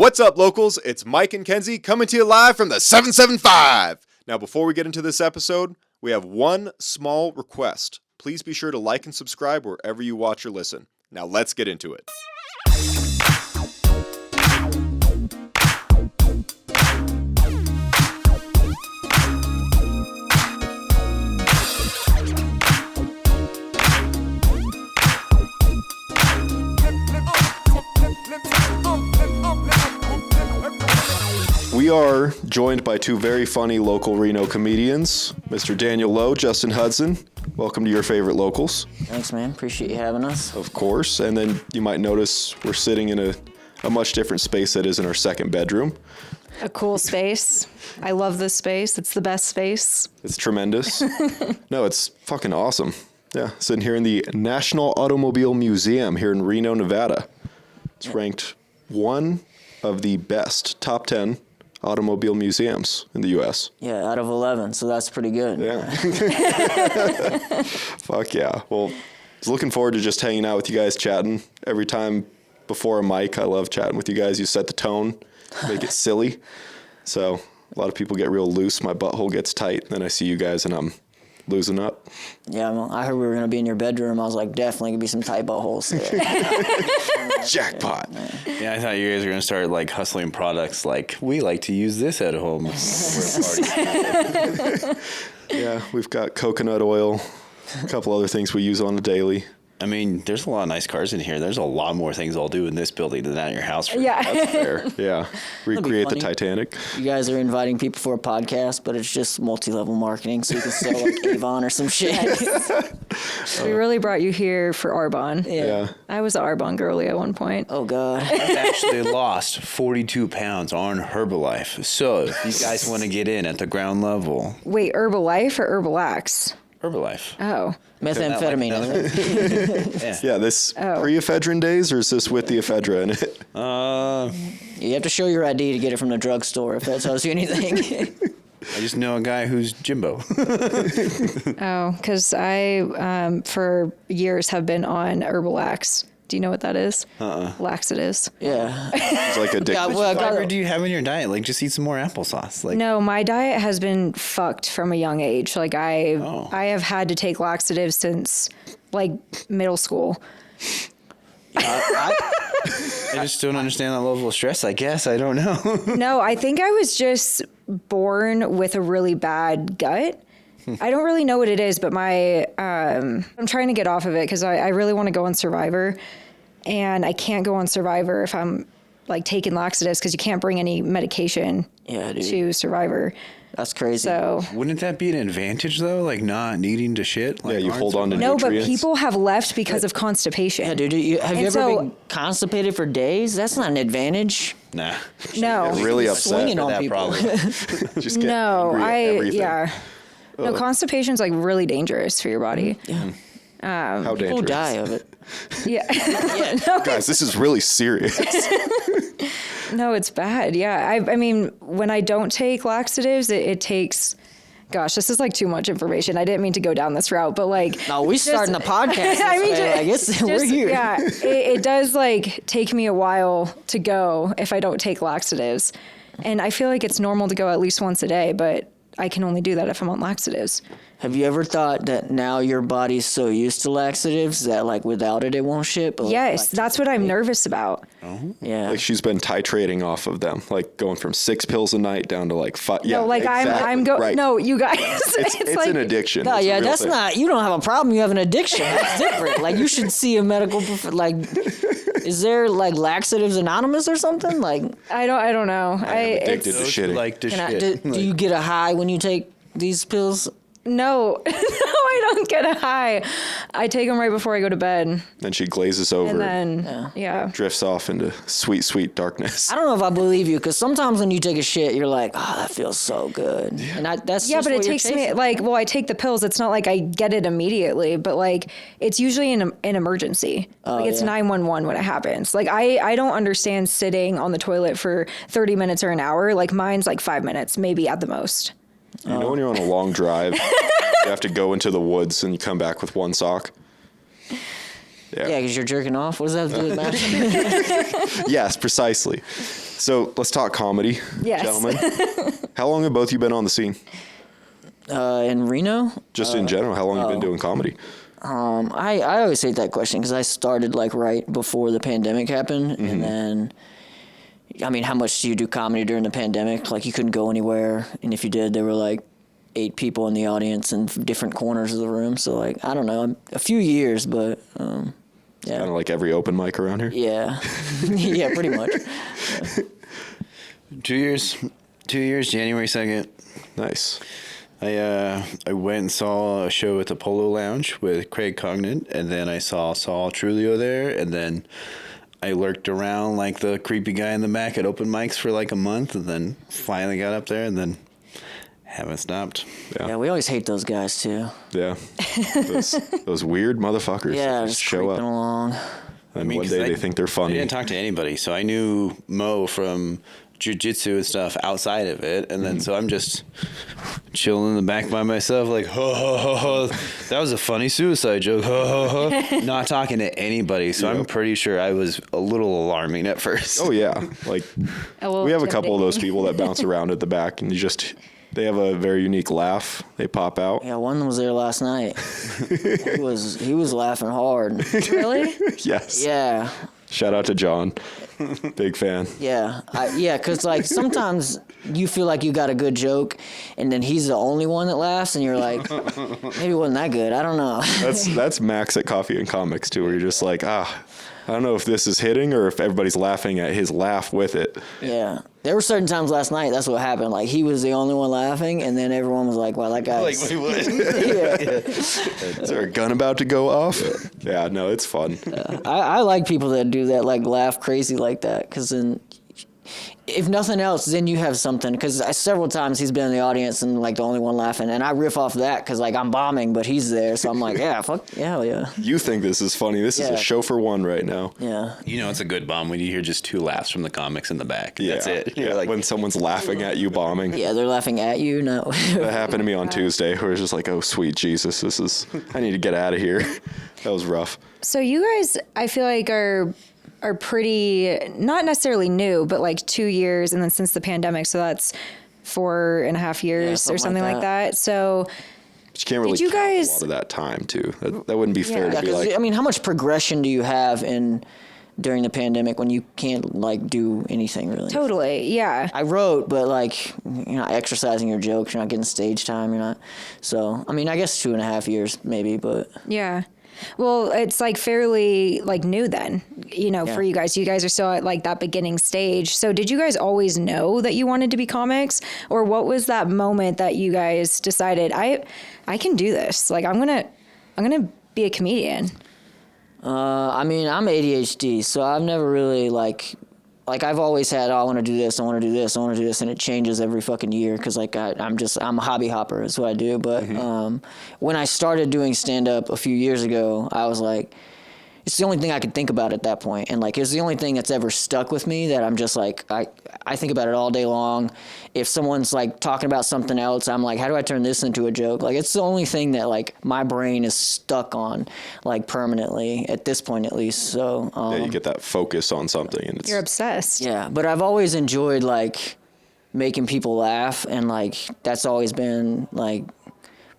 What's up, locals? It's Mike and Kenzie coming to you live from the 775. Now, before we get into this episode, we have one small request. Please be sure to like and subscribe wherever you watch or listen. Now, let's get into it. We are joined by two very funny local Reno comedians, Mr. Daniel Lowe, Justin Hudson. Welcome to your favorite locals. Thanks, man. Appreciate you having us. Of course. And then you might notice we're sitting in a much different space that is in our second bedroom. A cool space. I love this space. It's the best space. It's tremendous. No, it's fucking awesome. Yeah, sitting here in the National Automobile Museum here in Reno, Nevada. It's ranked one of the best top 10 automobile museums in the U.S. Yeah, out of 11, so that's pretty good. Yeah. Fuck yeah. Well, I was looking forward to just hanging out with you guys, chatting. Every time before a mic, I love chatting with you guys. You set the tone, make it silly. So a lot of people get real loose. My butthole gets tight. Then I see you guys and I'm losing up. Yeah, well, I heard we were going to be in your bedroom. I was like, definitely going to be some tight buttholes there. Jackpot. Yeah, I thought you guys were going to start like hustling products like, we like to use this at home. Yeah, we've got coconut oil, a couple other things we use on a daily. I mean, there's a lot of nice cars in here. There's a lot more things I'll do in this building than at your house. Yeah. That's fair. Yeah. Recreate the Titanic. You guys are inviting people for a podcast, but it's just multi-level marketing, so you can sell like Avon or some shit. We really brought you here for Arbonne. Yeah. I was an Arbonne girly at one point. Oh, God. I've actually lost 42 pounds on Herbalife. So if you guys want to get in at the ground level. Wait, Herbalife or Herbalax? Herbalife. Oh. Methamphetamine, isn't it? Yeah, this pre-ephedrine days, or is this with the ephedra in it? You have to show your ID to get it from the drugstore, if that tells you anything. I just know a guy who's Jimbo. Oh, because I, for years, have been on Herbalax. Do you know what that is? Laxatives. Yeah. It's like addictive. Yeah, well, What fiber do you have in your diet? Like, just eat some more applesauce. Like, No, my diet has been fucked from a young age. Like I have had to take laxatives since like middle school. I just don't understand that level of stress, I guess. I don't know. No, I think I was just born with a really bad gut. I don't really know what it is, but I'm trying to get off of it because I really want to go on Survivor, and I can't go on Survivor if I'm like taking laxatives because you can't bring any medication to Survivor. That's crazy. So Wouldn't that be an advantage, though? Like, not needing to shit? Like, Yeah, you hold on to no, nutrients. but people have left because of constipation. Yeah, dude, have you ever been constipated for days? That's not an advantage. Nah. No. Get really upset. Swinging on that people. problem. Just get No, angry at everything. No, constipation's like really dangerous for your body. Yeah. How People dangerous. die of it. Yeah. Guys, this is really serious. No, it's bad. Yeah. I mean, when I don't take laxatives, it takes, gosh, this is like too much information. I didn't mean to go down this route, but like. No, we starting the podcast. I mean, I guess we're here. Yeah. It does like take me a while to go if I don't take laxatives. And I feel like it's normal to go at least once a day, but I can only do that if I'm on laxatives. Have you ever thought that now your body's so used to laxatives that like without it won't shit? But Yes, that's what I'm nervous about. Yeah. Like she's been titrating off of them, like going from 6 pills a night down to like 5. Yeah, No, like exactly. I'm going. Right. No, you guys. It's like, an addiction. No, It's a yeah, real that's thing. not. You don't have a problem. You have an addiction. That's different. Like you should see a medical. Like, is there like laxatives anonymous or something? Like, I don't know. I am addicted to Those shitting. like to can shit. do you get a high when you take these pills? No, I don't get a high. I take them right before I go to bed. Then she glazes over And then, yeah. drifts off into sweet, sweet darkness. I don't know if I believe you because sometimes when you take a shit, you're like, oh, that feels so good. Yeah. And that's Yeah, just but it what you're takes me, chasing. like, well, I take the pills. It's not like I get it immediately, but, like, it's usually an emergency. Like, it's 911 when it happens. Like, I don't understand sitting on the toilet for 30 minutes or an hour. Like, mine's, like, 5 minutes, maybe at the most. You know when you're on a long drive, you have to go into the woods and you come back with one sock? Yeah, because you're jerking off. What does that have to do with that? Yes, precisely. So let's talk comedy, Yes. gentlemen. How long have both of you been on the scene? In Reno, Just in general, how long have you been doing comedy? I always hate that question because I started like right before the pandemic happened, and then, I mean, how much do you do comedy during the pandemic? Like you couldn't go anywhere, and if you did, there were like 8 people in the audience in different corners of the room. So like I don't know, a few years, but yeah, Kind of like every open mic around here. yeah, yeah, pretty much. 2 years, January 2nd. Nice. I went and saw a show at the Polo Lounge with Craig Cognant, and then I saw Saul Trulio there, and then I lurked around like the creepy guy in the back at open mics for like a month, and then finally got up there, and then haven't stopped. Yeah, we always hate those guys too. Yeah. Those weird motherfuckers. Yeah, just just show creeping up. along. And one 'cause day they think they're I funny. didn't talk to anybody, so I knew Mo from jiu-jitsu and stuff outside of it, and then so I'm just chilling in the back by myself like ho ho ho ho, that was a funny suicide joke, ho ho ho, not talking to anybody. So I'm pretty sure I was a little alarming at first. Oh yeah, like A little we have a couple of those intimidating. people that bounce around at the back, and they have a very unique laugh. They pop out. Yeah, one was there last night. he was laughing hard. Really? Yes. Yeah. Shout out to John. Big fan. Yeah, because like sometimes you feel like you got a good joke, and then he's the only one that laughs, and you're like, maybe it wasn't that good. I don't know. That's Max at Coffee and Comics too, where you're just like, I don't know if this is hitting or if everybody's laughing at his laugh with it. Yeah, there were certain times last night. That's what happened. Like he was the only one laughing, and then everyone was like, "Wow, that guy." Like wait, what? Is there a gun about to go off? Yeah, no, it's fun. I like people that do that, like laugh crazy like that, because then, if nothing else, then you have something. Because several times he's been in the audience and like the only one laughing, and I riff off that because like I'm bombing, but he's there, so I'm like, yeah, fuck, yeah, hell yeah, You think this is funny? This is Yeah. a show for one right now. yeah. You know it's a good bomb when you hear just 2 laughs from the comics in the back. Yeah, That's it. Yeah, You're like, when someone's laughing at you bombing. Yeah, they're laughing at you. No. That happened to me on Tuesday, where it's just like, oh sweet Jesus, I need to get out of here. That was rough. So you guys, I feel like are pretty, not necessarily new, but like 2 years, and then since the pandemic, so that's 4.5 years something or something like like that. that. So But you can't really Did you count guys- a lot of that time too. That wouldn't be fair Yeah, to be 'cause, like. I mean, how much progression do you have during the pandemic when you can't like do anything really? totally, yeah. I wrote, but like you're not exercising your jokes. You're not getting stage time. You're not. So I mean, I guess 2.5 years maybe, but Yeah. Well, it's like fairly like new then, Yeah. for you guys. You guys are still at like that beginning stage. So did you guys always know that you wanted to be comics, or what was that moment that you guys decided I can do this? Like I'm going to be a comedian. I mean, I'm ADHD, so I've never really like I've always had, I want to do this, I want to do this, I want to do this, and it changes every fucking year because like I'm a hobby hopper is what I do. But when I started doing stand up a few years ago, I was like, it's the only thing I could think about at that point, and like it's the only thing that's ever stuck with me that I'm just like I think about it all day long. If someone's like talking about something else, I'm like, how do I turn this into a joke? Like it's the only thing that like my brain is stuck on like permanently at this point at least. So Yeah, you get that focus on something, and it's You're obsessed. yeah, but I've always enjoyed like making people laugh, and like that's always been like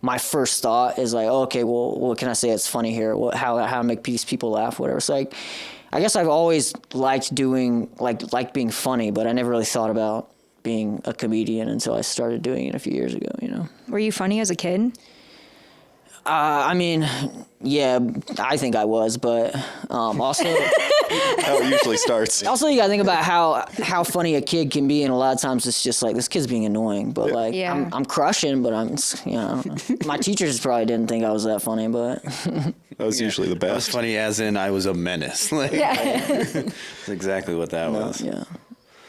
my first thought is like, oh, okay, well, what can I say that's funny here? How to make these people laugh, whatever. So like, I guess I've always liked doing like being funny, but I never really thought about being a comedian until I started doing it a few years ago. Were you funny as a kid? I mean, yeah, I think I was, but also. how it usually starts. Also, you gotta think about how funny a kid can be, and a lot of times it's just like this kid's being annoying. But like, Yeah. I'm crushing, but I don't know. My teachers probably didn't think I was that funny, but That was usually the that was best. funny as in I was a menace. Like, that's exactly what that was. yeah.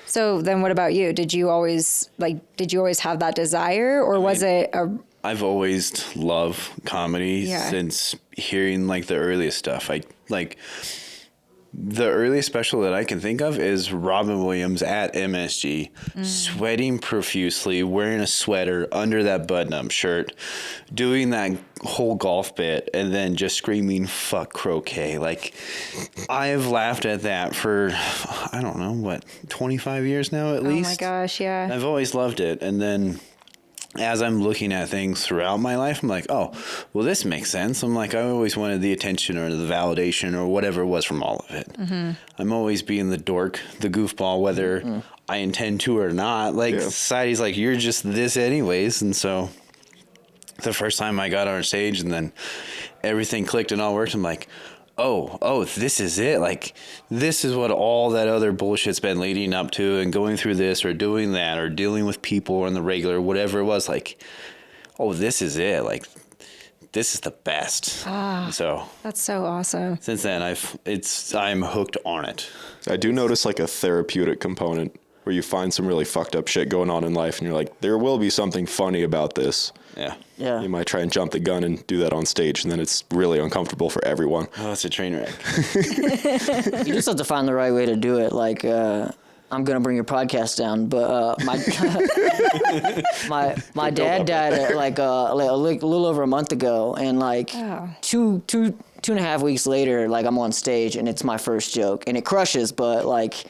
So then what about you? Did you always have that desire, or was it a I've always loved comedy Yeah. since hearing like the earliest stuff. I like The earliest special that I can think of is Robin Williams at MSG, sweating profusely, wearing a sweater under that button-up shirt, doing that whole golf bit, and then just screaming, "Fuck croquet." Like, I've laughed at that for, I don't know, 25 years now at least? Oh my gosh, yeah. I've always loved it. And then as I'm looking at things throughout my life, I'm like, oh, well, this makes sense. I'm like, I always wanted the attention or the validation or whatever it was from all of it. Mm-hmm. I'm always being the dork, the goofball, whether I intend to or not. Like, society's like, you're just this anyways. And so the first time I got on stage and then everything clicked and all worked, I'm like, oh, this is it. Like, this is what all that other bullshit's been leading up to, and going through this or doing that or dealing with people on the regular, whatever it was. Like, oh, this is it. Like, this is the best. So That's so awesome. since then, I'm hooked on it. I do notice like a therapeutic component where you find some really fucked up shit going on in life, and you're like, there will be something funny about this. Yeah. Yeah. You might try and jump the gun and do that on stage, and then it's really uncomfortable for everyone. Oh, it's a train wreck. You just have to find the right way to do it. Like, I'm gonna bring your podcast down, but my dad died at like a little over a month ago, and like two and a half weeks later, like I'm on stage and it's my first joke, and it crushes, but like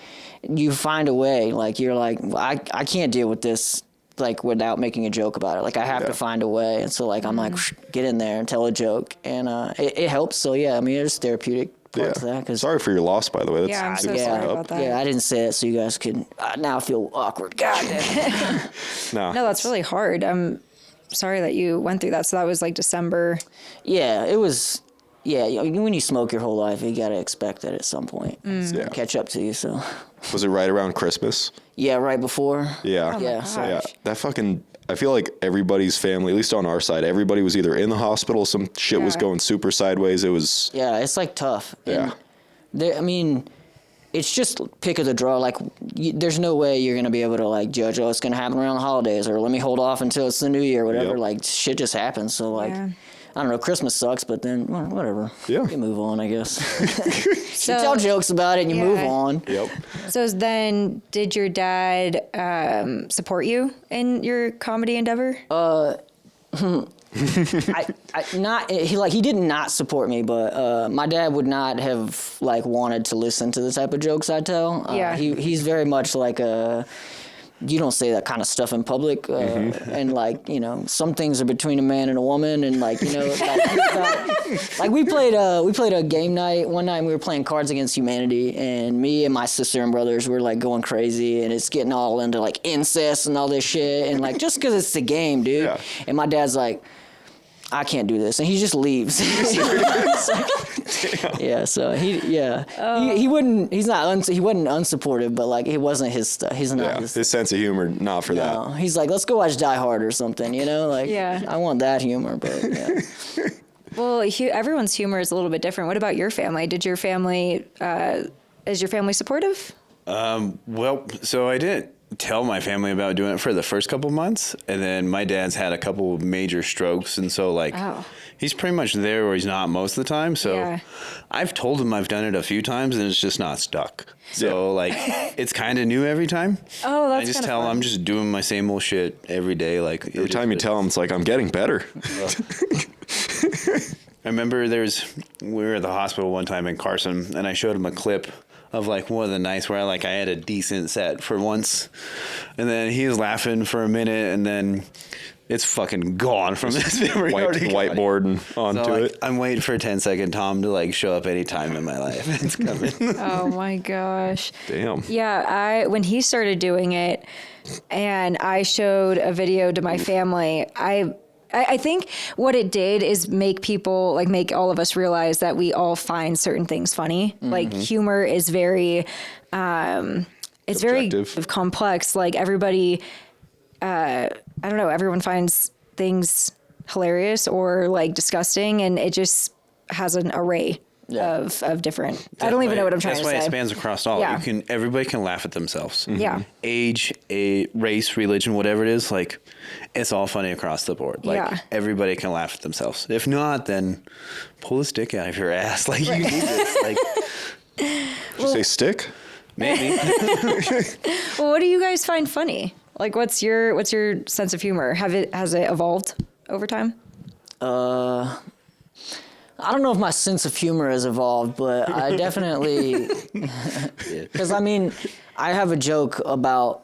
you find a way. Like, you're like, I can't deal with this, like, without making a joke about it. Like, I have to find a way. And so like I'm like, get in there and tell a joke, and it helps. So yeah, I mean, there's therapeutic parts of that. 'Cause Sorry for your loss, by the way. That's Yeah, I'm so super sorry fucked about up. that. yeah, I didn't say it so you guys could now feel awkward. God damn. Nah. No, that's really hard. I'm sorry that you went through that. So that was like December. Yeah, it was. Yeah, when you smoke your whole life, you gotta expect that at some point it's gonna Yeah. catch up to you. So Was it right around Christmas? yeah, right before. Yeah. Yeah, so Yeah. That fucking, I feel like everybody's family, at least on our side, everybody was either in the hospital, some shit was Yeah. going super sideways. It was, yeah, it's like tough. Yeah. And I mean, it's just pick of the draw. Like, there's no way you're gonna be able to like judge. Oh, it's gonna happen around the holidays, or let me hold off until it's the new year, whatever. Yep. Like, shit just happens. So like, Yeah. I don't know. Christmas sucks, but then well, whatever. Yeah. You move on, I guess. So, You tell jokes about it and you move Yeah. on. yep. so did your dad support you in your comedy endeavor? He did not support me, but my dad would not have like wanted to listen to the type of jokes I tell. Yeah. He's very much like you don't say that kind of stuff in public, and like, you know, some things are between a man and a woman, and like, you know, like we played a game night one night, and we were playing Cards Against Humanity, and me and my sister and brothers were like going crazy, and it's getting all into like incest and all this shit, and like just because it's the game, dude. Yeah. And my dad's like, I can't do this, and he just leaves. Yeah, so he wasn't unsupportive, but like it wasn't his stuff. He's not Yeah. His sense of humor, not for that. no. He's like, let's go watch Die Hard or something, you know? Like, Yeah. I want that humor, but yeah. Well, everyone's humor is a little bit different. What about your family? Is your family supportive? Well, so I didn't tell my family about doing it for the first couple months, and then my dad's had a couple of major strokes, and so like he's pretty much there or he's not most of the time. So Yeah. I've told him I've done it a few times, and it's just not stuck. So like it's kind of new every time. Oh, that's I just kinda tell him fun. I'm just doing my same old shit every day. Like Every time you tell him, it's like, I'm getting better. I remember we were at the hospital one time in Carson, and I showed him a clip of like one of the nights where I had a decent set for once, and then he was laughing for a minute, and then it's fucking gone from his memory. Whiteboard and onto So, like, it. I'm waiting for 10-second Tom to like show up any time in my life. It's coming. Oh my gosh. Damn. Yeah, when he started doing it and I showed a video to my family, I think what it did is make all of us realize that we all find certain things funny. Mm-hmm. Like humor is very, it's Subjective. very complex. Like everybody, I don't know, everyone finds things hilarious or like disgusting, and it just has an array of different. I don't even know what I'm trying to say. That's why it spans across all. Yeah. Everybody can laugh at themselves. Yeah. Age, race, religion, whatever it is, like it's all funny across the board. Like Yeah. everybody can laugh at themselves. If not, then pull the stick out of your ass. Like you need this. Like you say stick? Maybe. Well, what do you guys find funny? Like, what's your sense of humor? Has it evolved over time? I don't know if my sense of humor has evolved, but I definitely, because I mean, I have a joke about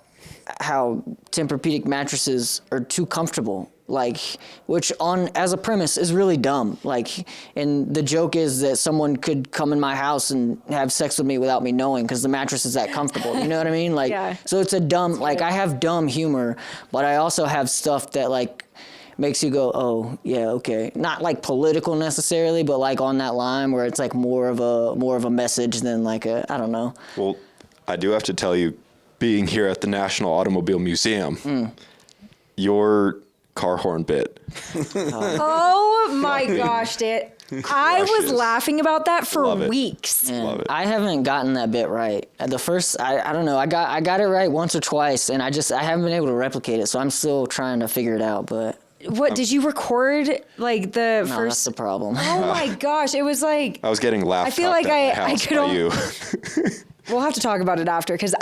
how Tempur-Pedic mattresses are too comfortable, like, which as a premise is really dumb. Like, and the joke is that someone could come in my house and have sex with me without me knowing because the mattress is that comfortable. You know what I mean? Like, yeah. So it's a dumb, like, I have dumb humor, but I also have stuff that, like, makes you go, oh, yeah, okay. Not like political necessarily, but like on that line where it's like more of a message than like I don't know. Well, I do have to tell you, being here at the National Automobile Museum, your car horn bit. Oh my gosh, Dan. I was laughing about that for weeks. Love it. I haven't gotten that bit right. The first, I don't know, I got it right once or twice, and I haven't been able to replicate it, so I'm still trying to figure it out, but... What, did you record, like, the No, first... that's the problem. Oh my gosh, it was like... I was getting laughed I feel out like at my I house could by al- you. We'll have to talk about it after, because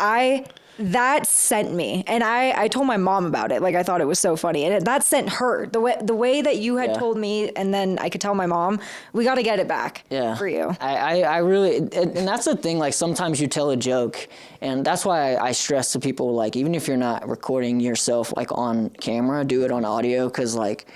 that sent me, and I told my mom about it. Like, I thought it was so funny, and that sent her. The way that you had told me, and then I could tell my mom, we got to get it back for you. I really, and that's the thing, like, sometimes you tell a joke, and that's why I stress to people, like, even if you're not recording yourself, like, on camera, do it on audio, because, like,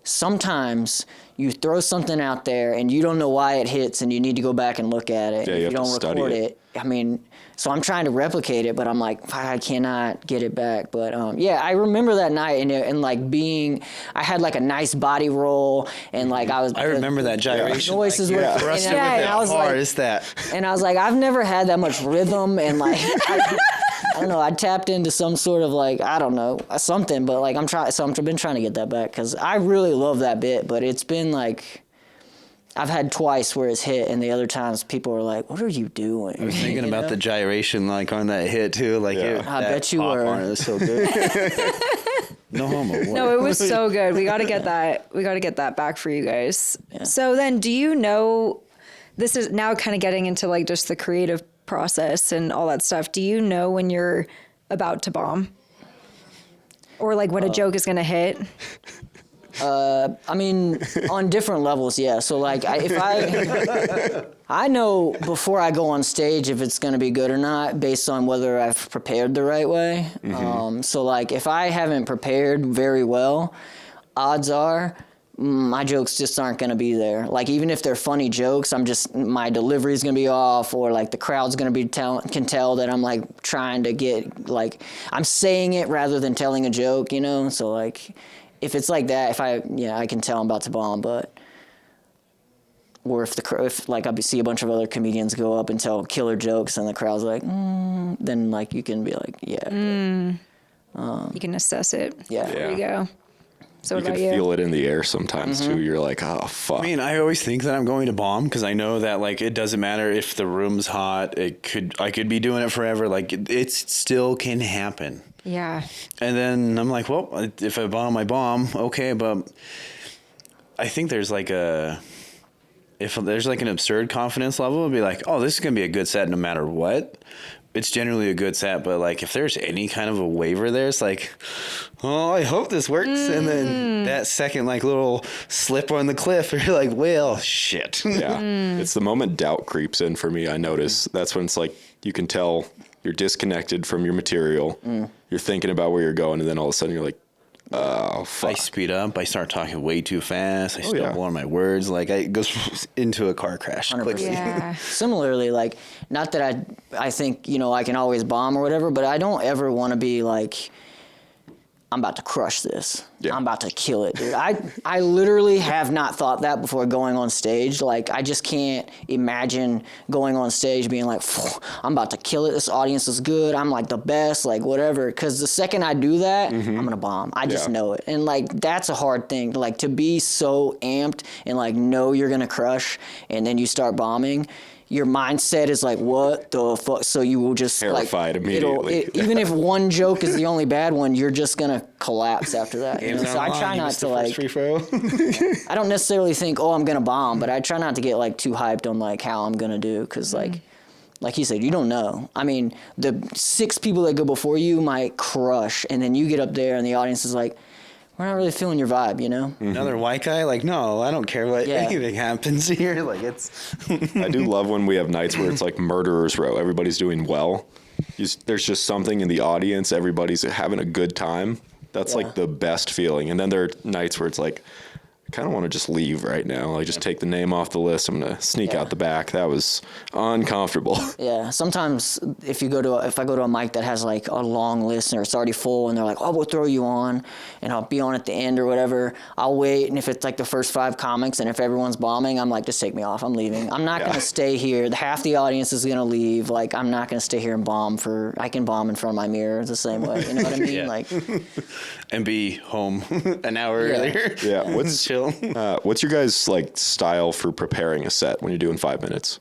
sometimes you throw something out there, and you don't know why it hits, and you need to go back and look at it. Yeah, if you don't record it. I mean... So I'm trying to replicate it, but I'm like, I cannot get it back. But yeah, I remember that night and like I had like a nice body roll and like I remember that gyration. Noises like, were thrust and it with I how was hard like, is that? And I was like, I've never had that much rhythm and like I don't know. I tapped into some sort of like I don't know something, but like I've been trying to get that back because I really love that bit, but it's been like. I've had twice where it's hit, and the other times people are like, "What are you doing?" I was thinking about the gyration, like on that hit too. Like, I bet you were. It was so good. No homo. What? No, it was so good. We got to get that. We got to get that back for you guys. Yeah. So then, do you know? This is now kind of getting into like just the creative process and all that stuff. Do you know when you're about to bomb, or like when a joke is gonna hit? I mean, on different levels, yeah. So, like, I know before I go on stage if it's going to be good or not based on whether I've prepared the right way. So, like, if I haven't prepared very well, odds are my jokes just aren't going to be there. Like, even if they're funny jokes, my delivery is going to be off or, like, the crowd's going to be can tell that I'm, like, trying to get, like, I'm saying it rather than telling a joke, you know? So, like... If it's like that, I can tell I'm about to bomb, but or if like I see a bunch of other comedians go up and tell killer jokes and the crowd's like, then like you can be like, yeah. You can assess it. Yeah. There you go. So You what can about you? feel it in the air sometimes too. You're like, oh fuck. I mean, I always think that I'm going to bomb because I know that like it doesn't matter if the room's hot. I could be doing it forever. Like it still can happen. Yeah. And then I'm like, well, if I bomb, I bomb. Okay, but I think there's like an absurd confidence level, it'd be like, oh, this is gonna be a good set no matter what. It's generally a good set, but like if there's any kind of a waiver there, it's like, oh, I hope this works. And then that second like little slip on the cliff, you're like, well, shit. Yeah. It's the moment doubt creeps in for me, I notice. That's when it's like you can tell you're disconnected from your material. You're thinking about where you're going, and then all of a sudden you're like, oh, fuck. I speed up. I start talking way too fast. I stumble on my words. Like, it goes into a car crash 100%. quickly. Yeah. Similarly, like, not that I think, you know, I can always bomb or whatever, but I don't ever want to be like, I'm about to crush this. Yeah. I'm about to kill it, dude. I literally have not thought that before going on stage. Like, I just can't imagine going on stage being like, I'm about to kill it. This audience is good. I'm like the best, like whatever. Because the second I do that, I'm going to bomb. I just know it. And like, that's a hard thing. Like, to be so amped and like know you're going to crush and then you start bombing. Your mindset is like, what the fuck? So you will just terrified like, immediately. Even if one joke is the only bad one, you're just gonna collapse after that. You know? So I try not to like. I don't necessarily think, oh, I'm gonna bomb, but I try not to get like too hyped on like how I'm gonna do, because like, like he said, you don't know. I mean, the 6 people that go before you might crush, and then you get up there and the audience is like, we're not really feeling your vibe, you know? Another white guy? Like, no, I don't care what anything happens here. Like, it's... I do love when we have nights where it's like murderer's row. Everybody's doing well. There's just something in the audience. Everybody's having a good time. That's like the best feeling. And then there are nights where it's like, I kind of want to just leave right now. Like, just take the name off the list. I'm going to sneak out the back. That was uncomfortable. Yeah. Sometimes if I go to a mic that has like a long list or it's already full and they're like, oh, we'll throw you on and I'll be on at the end or whatever, I'll wait. And if it's like the first 5 comics and if everyone's bombing, I'm like, just take me off. I'm leaving. I'm not going to stay here. Half the audience is going to leave. Like, I'm not going to stay here and bomb I can bomb in front of my mirror the same way. You know what I mean? Like, and be home an hour earlier. Yeah. What's chill? What's your guys' like style for preparing a set when you're doing 5 minutes?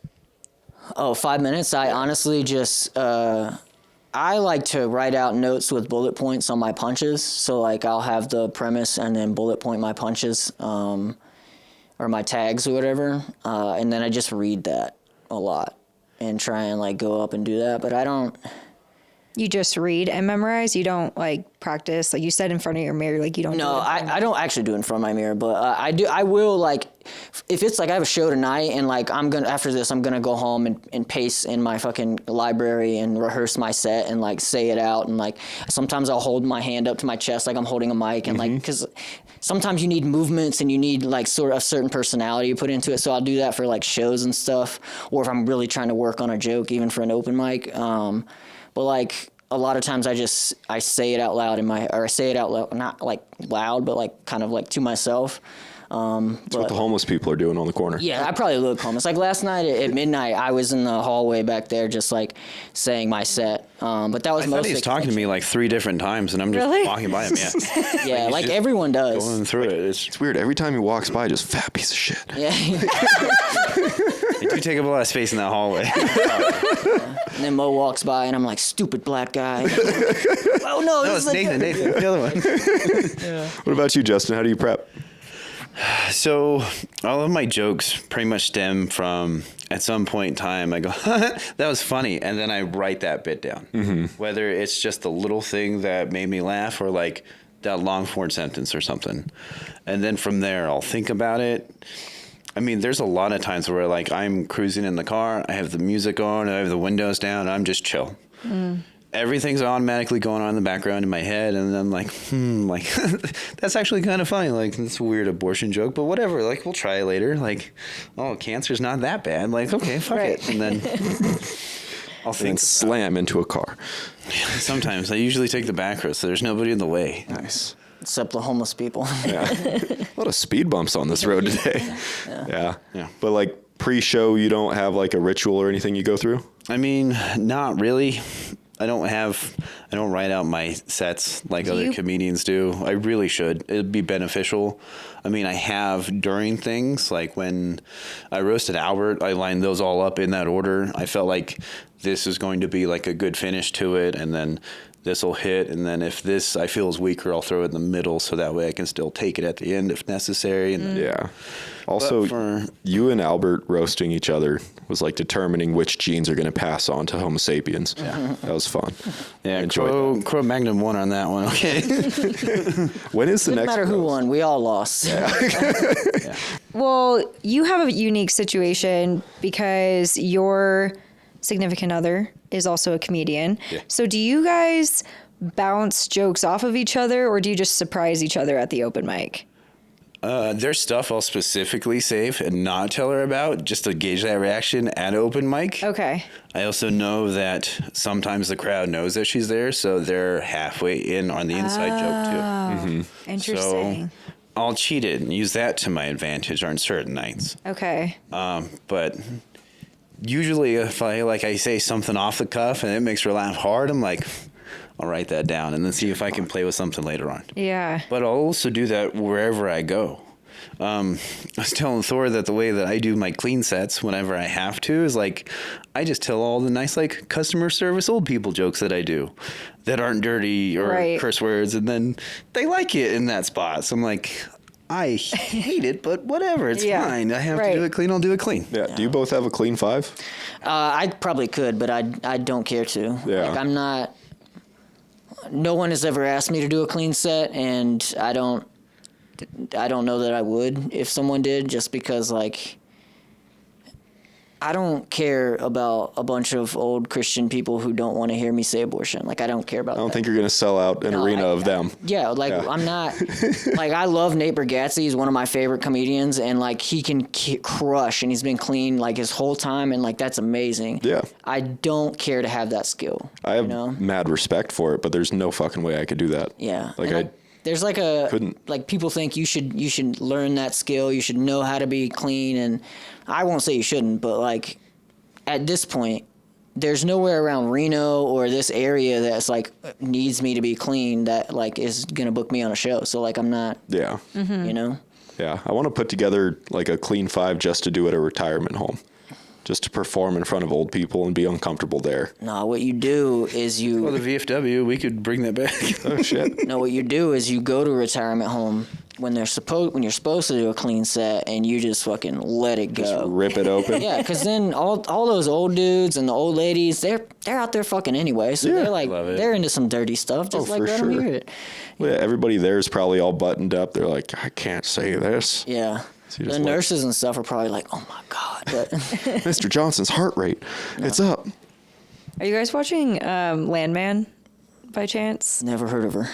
Oh, 5 minutes. I honestly just, I like to write out notes with bullet points on my punches. So like I'll have the premise and then bullet point my punches, or my tags or whatever. And then I just read that a lot and try and like go up and do that. But I don't. You just read and memorize? You don't like practice? Like you said in front of your mirror, like you don't No, do it I don't actually do it in front of my mirror, but I will, like, if it's like I have a show tonight and like after this I'm gonna go home and pace in my fucking library and rehearse my set and like say it out, and like sometimes I'll hold my hand up to my chest like I'm holding a mic, and like, because sometimes you need movements and you need like sort of a certain personality you put into it, so I'll do that for like shows and stuff, or if I'm really trying to work on a joke even for an open mic. But like a lot of times I say it out loud or I say it out loud, not like loud, but like kind of like to myself. That's what the homeless people are doing on the corner. Yeah, I probably look homeless. Like last night at midnight, I was in the hallway back there just like saying my set. But that was I thought mostly he was talking to me like 3 different times, and I'm just Really? walking by him. Yeah, Yeah, like everyone does. going through it. It's weird. Every time he walks by, just fat piece of shit. Yeah. They do take up a lot of space in that hallway. And then Mo walks by, and I'm like, stupid black guy. Oh no, No, this it's is Nathan. Nathan, the other one. What about you, Justin? How do you prep? So all of my jokes pretty much stem from, at some point in time, I go, that was funny. And then I write that bit down. Whether it's just the little thing that made me laugh or like that long form sentence or something. And then from there, I'll think about it. I mean, there's a lot of times where like I'm cruising in the car, I have the music on, I have the windows down, and I'm just chill. Everything's automatically going on in the background in my head, and I'm like, like that's actually kind of funny. Like, it's a weird abortion joke, but whatever. Like, we'll try it later. Like, oh, cancer's not that bad. Like, okay, fuck it. And then I'll think. And slam into a car. Sometimes I usually take the back road, so there's nobody in the way. Nice. except the homeless people. Yeah. A lot of speed bumps on this road today. Yeah. Yeah. But like pre-show, you don't have like a ritual or anything you go through? I mean, not really. I don't write out my sets like other comedians do. I really should. It'd be beneficial. I mean, I have during things, like when I roasted Albert, I lined those all up in that order. I felt like this is going to be like a good finish to it, and then this will hit, and then if this I feel is weaker, I'll throw it in the middle so that way I can still take it at the end if necessary. And Yeah. Also, you and Albert roasting each other was like determining which genes are going to pass on to Homo sapiens. Yeah. That was fun. Yeah, Crow Magnum won on that one, okay? When is the Doesn't next matter who roast? won, we all lost. Yeah. Well, you have a unique situation because your significant other is also a comedian. Yeah. So do you guys bounce jokes off of each other, or do you just surprise each other at the open mic? There's stuff I'll specifically save and not tell her about just to gauge that reaction at open mic. Okay. I also know that sometimes the crowd knows that she's there, so they're halfway in on the inside joke too. Interesting. So I'll cheat it and use that to my advantage on certain nights. Okay. But usually if I say something off the cuff and it makes her laugh hard, I'm like, I'll write that down and then see if I can play with something later on. Yeah. But I'll also do that wherever I go. I was telling Thor that the way that I do my clean sets whenever I have to is like, I just tell all the nice like customer service old people jokes that I do that aren't dirty or curse words, and then they like it in that spot. So I'm like, I hate it, but whatever, it's Yeah. fine. I have Right. to do it clean. I'll do it clean. Yeah. Do you both have a clean 5? I probably could, but I don't care to. Yeah. Like, I'm not. No one has ever asked me to do a clean set, and I don't know that I would if someone did, just because like I don't care about a bunch of old Christian people who don't want to hear me say abortion. Like, I don't care about I don't that. think you're going to sell out an arena of them. Yeah, like, Yeah. I'm not, like, I love Nate Bargatze. He's one of my favorite comedians, and, like, he can crush, and he's been clean, like, his whole time, and, like, that's amazing. Yeah. I don't care to have that skill. I have you know? mad respect for it, but there's no fucking way I could do that. Yeah. Like, And there's like a couldn't. like people think you should learn that skill. You should know how to be clean, and I won't say you shouldn't, but like at this point, there's nowhere around Reno or this area that's like needs me to be clean that like is gonna book me on a show. So like I'm not, Yeah. you know. Yeah. I want to put together like a clean 5 just to do at a retirement home. Just to perform in front of old people and be uncomfortable there. No, what you do is you. Well, the VFW, we could bring that back. Oh, shit. No, what you do is you go to a retirement home when you're supposed to do a clean set, and you just fucking let it go. Just rip it open. Yeah, because then all those old dudes and the old ladies, they're out there fucking anyway. So they're like Love it. they're into some dirty stuff. Just like for let them sure. hear it. Yeah, everybody there is probably all buttoned up. They're like, I can't say this. Yeah. So you The just let- nurses and stuff are probably like, oh my god. But Mr. Johnson's heart rate, it's up. Are you guys watching Landman by chance? never heard of her.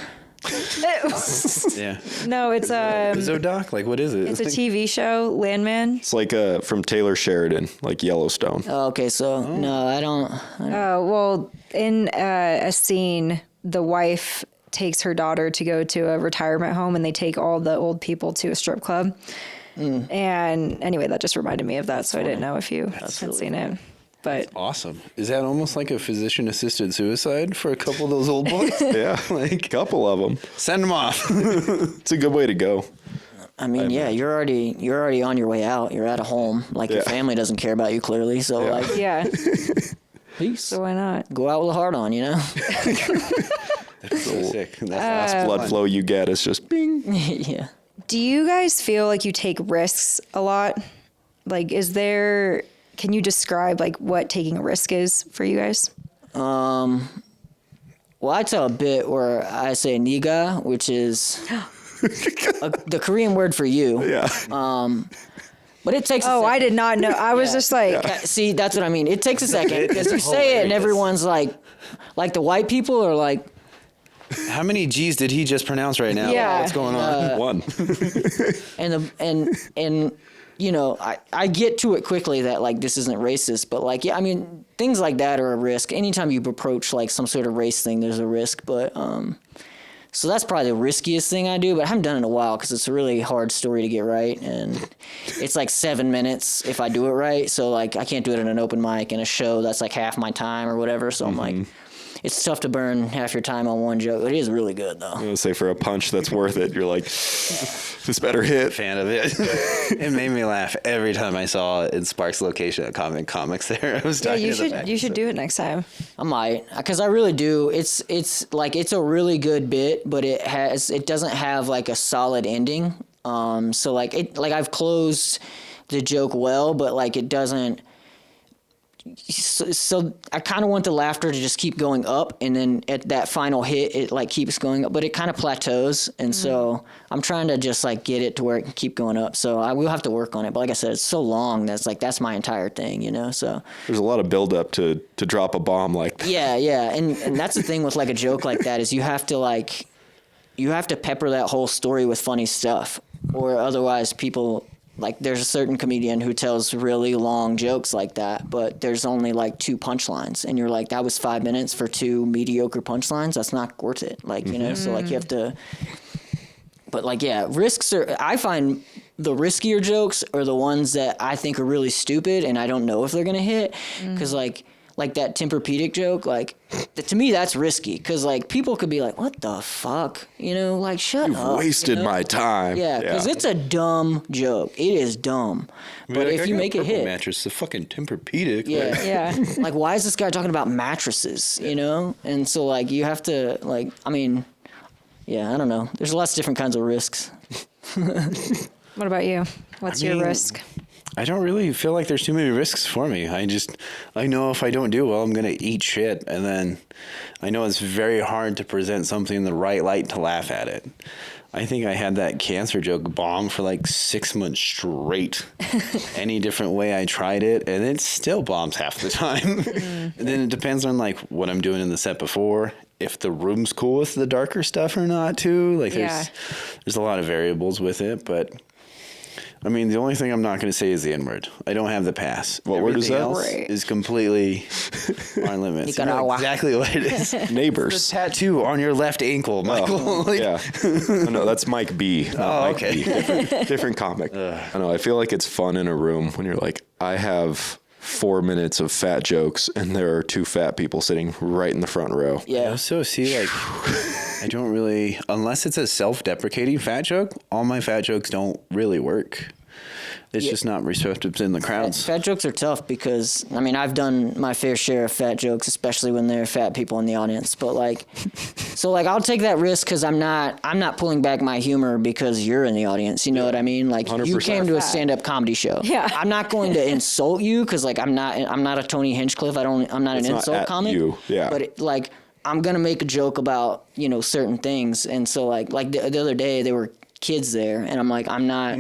Yeah. No, it's Zodoc? Like, what is it? it's a TV show, Landman. It's like from Taylor Sheridan, like Yellowstone. Oh, okay, so no, I don't. Well, in a scene, the wife takes her daughter to go to a retirement home, and they take all the old people to a strip club. And anyway, that just reminded me of that, so I didn't know if you had seen it. But Awesome. Is that almost like a physician-assisted suicide for a couple of those old boys? Yeah, Like, a couple of them. send them off. It's a good way to go. I mean, yeah, you're already on your way out. You're at a home. Like your Yeah. family doesn't care about you clearly. So Yeah. like, yeah, peace. so why not? Go out with a heart on, you know. That's so sick. That's Last blood flow you get is just bing. Yeah. Do you guys feel like you take risks a lot? Like, can you describe like what taking a risk is for you guys? Well, I tell a bit where I say niga, which is the Korean word for you. Yeah. But it takes. Oh, I did not know. I was just like, See, that's what I mean. It takes a second because you say it and everyone's like the white people are like, How many G's did he just pronounce right now? Yeah. What's going on? One. and you know, I get to it quickly that like this isn't racist, but like, yeah, I mean, things like that are a risk. Anytime you approach like some sort of race thing, there's a risk. But so that's probably the riskiest thing I do, but I haven't done it in a while because it's a really hard story to get right, and it's like 7 minutes if I do it right. So like I can't do it in an open mic in a show that's like half my time or whatever. So I'm like, it's tough to burn half your time on one joke. It is really good though. I'm gonna say for a punch that's worth it, you're like, this better hit. Fan of it. It made me laugh every time I saw it in Sparks' location at Comics there. I was yeah, talking you to the should back. you should do it next time. I might, because I really do. It's like it's a really good bit, but it doesn't have like a solid ending. So like I've closed the joke well, but like it doesn't. So I kind of want the laughter to just keep going up, and then at that final hit, it like keeps going up, but it kind of plateaus, and so I'm trying to just like get it to where it can keep going up. So I will have to work on it, but like I said, it's so long that's my entire thing, you know. So There's a lot of buildup to drop a bomb like that. yeah, and that's the thing with like a joke like that is you have to pepper that whole story with funny stuff, or otherwise people. Like, there's a certain comedian who tells really long jokes like that, but there's only, like, 2 punchlines. And you're like, that was 5 minutes for 2 mediocre punchlines? That's not worth it. Like, you know, so, like, you have to... But, like, yeah, risks are... I find the riskier jokes are the ones that I think are really stupid, and I don't know if they're going to hit. Because, like that Tempur-Pedic joke, like, to me, that's risky. Because, like, people could be like, what the fuck? You know, like, shut You've up. wasted you know? my time. Yeah, because it's a dumb joke. It is dumb. But Like, if I you got make it purple hit... mattress, the fucking Tempur-Pedic. Yeah. Like, Yeah. Like, why is this guy talking about mattresses, you know? And so, like, you have to, like, I mean, yeah, I don't know. There's lots of different kinds of risks. What about you? What's your risk? I don't really feel like there's too many risks for me. I know if I don't do well, I'm going to eat shit. And then I know it's very hard to present something in the right light to laugh at it. I think I had that cancer joke bomb for like 6 months straight. Any different way I tried it, and it still bombs half the time. And then it depends on like what I'm doing in the set before, if the room's cool with the darker stuff or not too. Like there's a lot of variables with it, but I mean, the only thing I'm not going to say is the N-word. I don't have the pass. What word is that? Else is completely on limits. You know exactly what it is. Neighbors. It's a tattoo on your left ankle, Michael. Yeah. No, that's Mike B. Oh, Mike okay. B. Different comic. I know. I feel like it's fun in a room when you're like, I have 4 minutes of fat jokes, and there are 2 fat people sitting right in the front row. Yeah. So see, like, I don't really, unless it's a self-deprecating fat joke, all my fat jokes don't really work. It's just not receptive in the crowds. Fat jokes are tough because, I mean, I've done my fair share of fat jokes, especially when there are fat people in the audience. But like, so like, I'll take that risk because I'm not pulling back my humor because you're in the audience. You know what I mean? Like, 100%. You came to a stand-up comedy show. Yeah. I'm not going to insult you because like I'm not a Tony Hinchcliffe. I'm not an insult comic. You. Yeah. But like, I'm gonna make a joke about certain things, and so like the other day there were kids there, and I'm like, I'm not.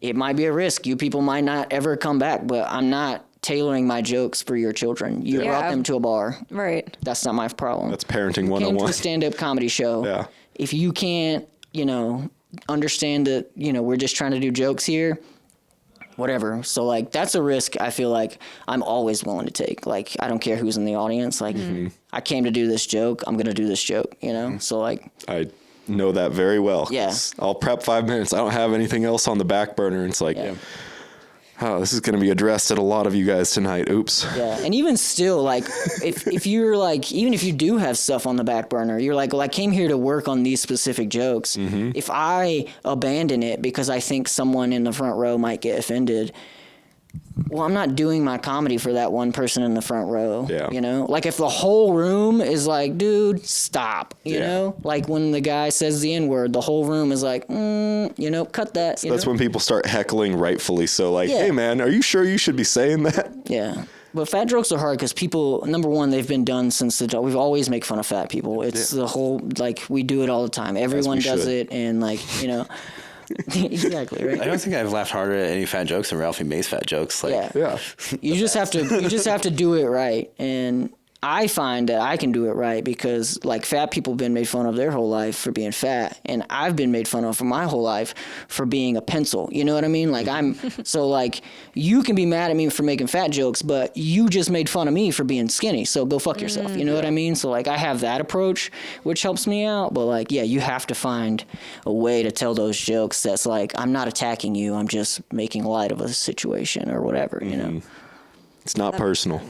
It might be a risk. You people might not ever come back, but I'm not tailoring my jokes for your children. You brought them to a bar. Right. That's not my problem. That's parenting 101. Came to a stand-up comedy show. Yeah. If you can't, understand that, we're just trying to do jokes here, whatever. So like, that's a risk I feel like I'm always willing to take. Like, I don't care who's in the audience. Like, I came to do this joke. I'm going to do this joke, So like, I know that very well. Yeah. I'll prep 5 minutes. I don't have anything else on the back burner. It's like, oh, this is going to be addressed at a lot of you guys tonight. Oops. Yeah. And even still, like, if you're like, even if you do have stuff on the back burner, you're like, well, I came here to work on these specific jokes. If I abandon it because I think someone in the front row might get offended, well, I'm not doing my comedy for that one person in the front row. Yeah. Like if the whole room is like, dude, stop, you know, like when the guy says the N-word, the whole room is like, cut that. So that's when people start heckling, rightfully so. Like, hey man, are you sure you should be saying that? Yeah. But fat jokes are hard because people, number one, they've been done since we've always make fun of fat people. It's the whole, like, we do it all the time. Everyone does it. And like, exactly, right? I don't think I've laughed harder at any fat jokes than Ralphie May's fat jokes. Like, You just have to do it right. And I find that I can do it right because like fat people have been made fun of their whole life for being fat, and I've been made fun of for my whole life for being a pencil. You know what I mean? Like so like you can be mad at me for making fat jokes, but you just made fun of me for being skinny. So go fuck yourself. You know what I mean? So like I have that approach, which helps me out. But like, you have to find a way to tell those jokes that's like, I'm not attacking you. I'm just making light of a situation or whatever, It's not personal.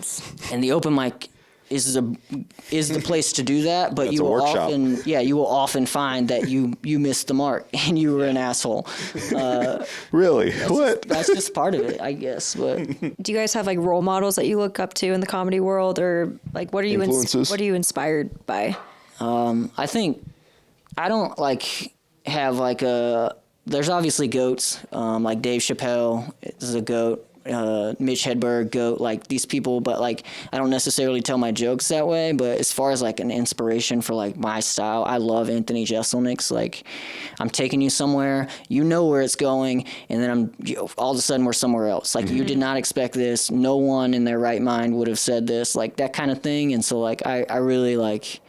And the open mic is the place to do that, but That's you a will workshop. you will often find that you missed the mark and you were an asshole. Really? What? That's just part of it, I guess. But Do you guys have like role models that you look up to in the comedy world, or like what are you Influences? what are you inspired by? I think I don't like have like there's obviously goats, like Dave Chappelle is a goat. Mitch Hedberg, goat, like these people, but like I don't necessarily tell my jokes that way. But as far as like an inspiration for like my style, I love Anthony Jeselnik's. Like, I'm taking you somewhere, you know where it's going, and then all of a sudden we're somewhere else. Like you did not expect this. No one in their right mind would have said this, like that kind of thing. And so like I really like,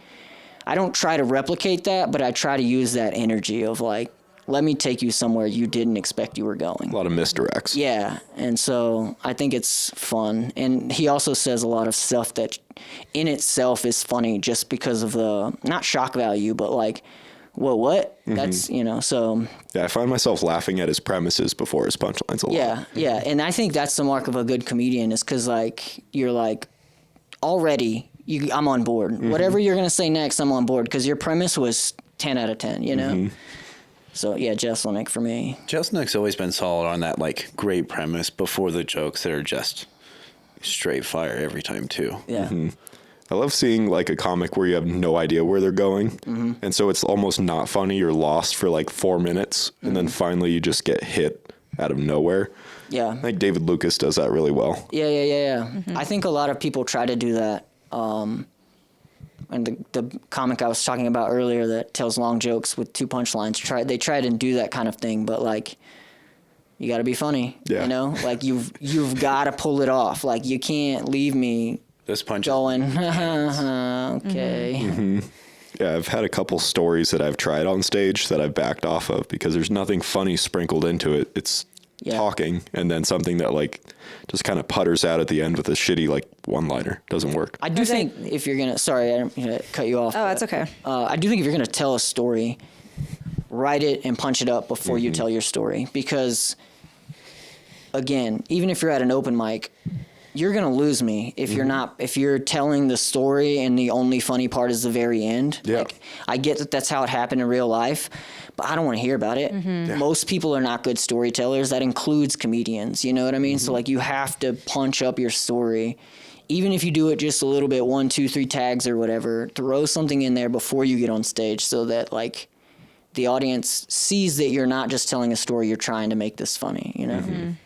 I don't try to replicate that, but I try to use that energy of like, let me take you somewhere you didn't expect you were going. A lot of misdirects. Yeah, and so I think it's fun. And he also says a lot of stuff that in itself is funny just because of the, not shock value, but like, well, what? That's, so. Yeah, I find myself laughing at his premises before his punchlines a lot. Yeah, and I think that's the mark of a good comedian is because, like, you're like, already, I'm on board. Whatever you're going to say next, I'm on board because your premise was 10 out of 10, you know? So, yeah, Jeselnik for me. Jeselnik's always been solid on that, like, great premise before the jokes that are just straight fire every time, too. Yeah. I love seeing like a comic where you have no idea where they're going. And so it's almost not funny. You're lost for like 4 minutes. And then finally you just get hit out of nowhere. Yeah. I think David Lucas does that really well. Yeah. I think a lot of people try to do that. And the comic I was talking about earlier that tells long jokes with 2 punchlines, they try to do that kind of thing, but like, you got to be funny, you know? Like you've got to pull it off. Like you can't leave me going, okay. Yeah, I've had a couple stories that I've tried on stage that I've backed off of because there's nothing funny sprinkled into it. It's talking and then something that like just kind of putters out at the end with a shitty like one-liner. Doesn't work. I do think if you're gonna, sorry, I don't mean to cut you off. Oh, that's okay. I do think if you're gonna tell a story, write it and punch it up before you tell your story, because again, even if you're at an open mic, you're going to lose me if you're not, if you're telling the story and the only funny part is the very end. Yeah. Like, I get that that's how it happened in real life, but I don't want to hear about it. Yeah. Most people are not good storytellers. That includes comedians. You know what I mean? So like you have to punch up your story. Even if you do it just a little bit, 1, 2, 3 tags or whatever, throw something in there before you get on stage so that like the audience sees that you're not just telling a story, you're trying to make this funny, you know?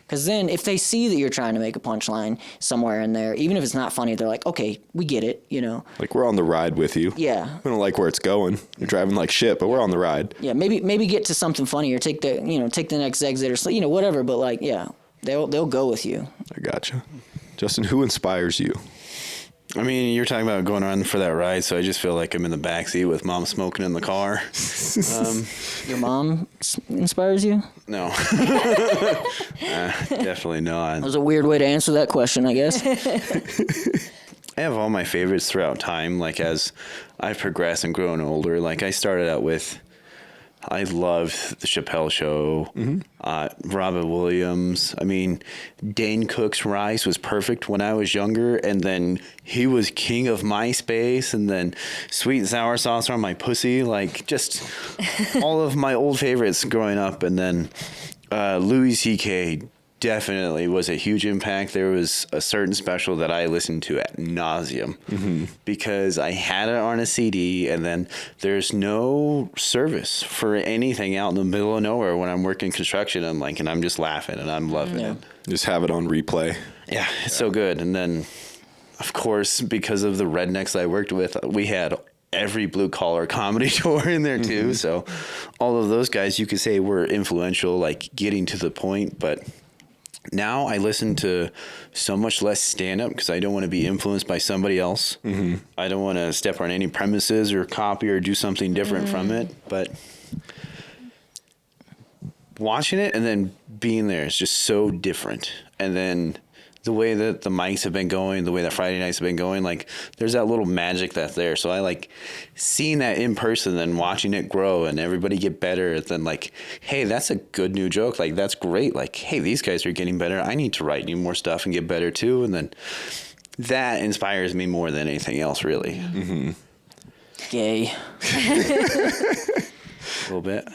Because then if they see that you're trying to make a punchline somewhere in there, even if it's not funny, they're like, okay, we get it, you know? Like we're on the ride with you. Yeah. We don't like where it's going. You're driving like shit, but we're on the ride. Yeah, maybe get to something funny or take the next exit or so, you know, whatever, but like, yeah, they'll go with you. I gotcha. Justin, who inspires you? I mean, you're talking about going on for that ride, so I just feel like I'm in the backseat with mom smoking in the car. Your mom inspires you? No. Definitely not. That was a weird way to answer that question, I guess. I have all my favorites throughout time, like as I've progressed and grown older. Like I started out with, I loved the Chappelle Show, Robin Williams. I mean, Dane Cook's rise was perfect when I was younger, and then he was king of MySpace, and then Sweet and Sour Sauce on My Pussy, like just all of my old favorites growing up. And then Louis C.K. definitely was a huge impact. There was a certain special that I listened to ad nauseum because I had it on a CD, and then there's no service for anything out in the middle of nowhere when I'm working construction. And I'm just laughing and I'm loving it. Just have it on replay. Yeah, it's so good. And then, of course, because of the rednecks I worked with, we had every blue collar comedy tour in there too. So all of those guys, you could say, were influential, like getting to the point. But now I listen to so much less stand-up because I don't want to be influenced by somebody else. I don't want to step on any premises or copy or do something different from it. But watching it and then being there is just so different. And then the way that the mics have been going, the way that Friday nights have been going, like there's that little magic that's there. So I like seeing that in person and watching it grow and everybody get better. Then like, hey, that's a good new joke. Like, that's great. Like, hey, these guys are getting better. I need to write new more stuff and get better too. And then that inspires me more than anything else, really. Gay. A little bit.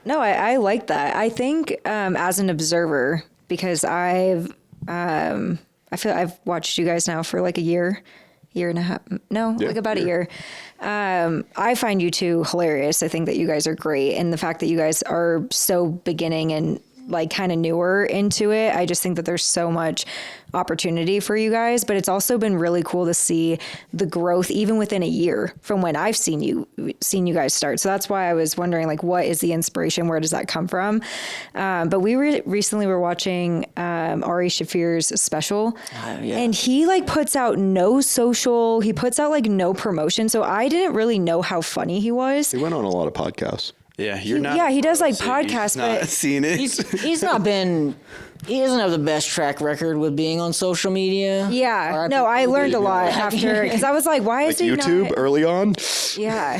No, I like that. I think as an observer, because I feel I've watched you guys now for like a year and a half. No, like about a year. I find you two hilarious. I think that you guys are great. And the fact that you guys are so beginning and like kind of newer into it, I just think that there's so much opportunity for you guys, but it's also been really cool to see the growth even within a year from when I've seen you guys start. So that's why I was wondering, like, what is the inspiration? Where does that come from? But we recently were watching Ari Shaffir's special, and he like puts out no social, he puts out like no promotion. So I didn't really know how funny he was. He went on a lot of podcasts. Yeah, you're not. Yeah, he does like so podcasts, not but seen it. He's not been. He doesn't have the best track record with being on social media. yeah, no, I learned a lot after because I was like, why Like is he YouTube not? early on? Yeah,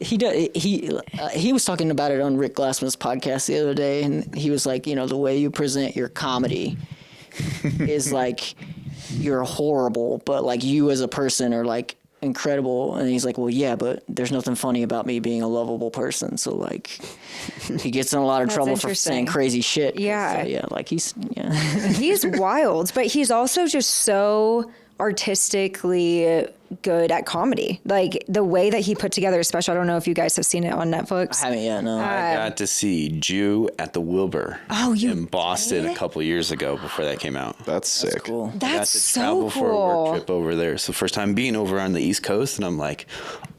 He was talking about it on Rick Glassman's podcast the other day, and he was like, you know, the way you present your comedy is like you're horrible, but like you as a person are like incredible. And he's like, well, yeah, but there's nothing funny about me being a lovable person. So like he gets in a lot of trouble for saying crazy shit. Yeah. So, yeah, like he's he's wild, but he's also just so artistically good at comedy. Like the way that he put together a special. I don't know if you guys have seen it on Netflix. I haven't yet. No. I got to see Jew at the Wilbur in Boston a couple years ago before that came out. That's sick. Cool. I got That's to so travel for a work cool. trip over there. So first time being over on the East Coast, and I'm like,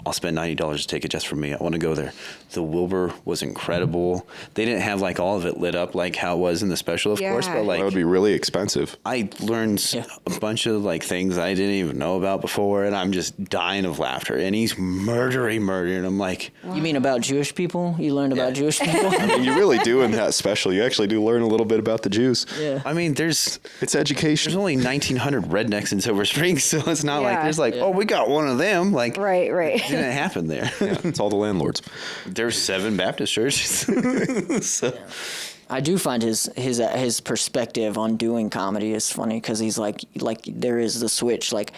I'll spend $90 to take it just for me. I want to go there. The Wilbur was incredible. They didn't have like all of it lit up like how it was in the special, of course, but like That would be really expensive. I learned a bunch of like things I didn't even know about before, and I'm just dying of laughter. And he's murdering. I'm like, You mean about Jewish people? You learned about Jewish people? I mean, you really do in that special. You actually do learn a little bit about the Jews. Yeah. I mean, there's It's only 1,900 rednecks in Silver Springs, so it's not like Yeah. there's like, oh, we got one of them. Like, Right. it didn't happen there. Yeah, it's all the landlords. There's 7 Baptist churches. So. I do find his perspective on doing comedy is funny because he's like there is the switch. Like,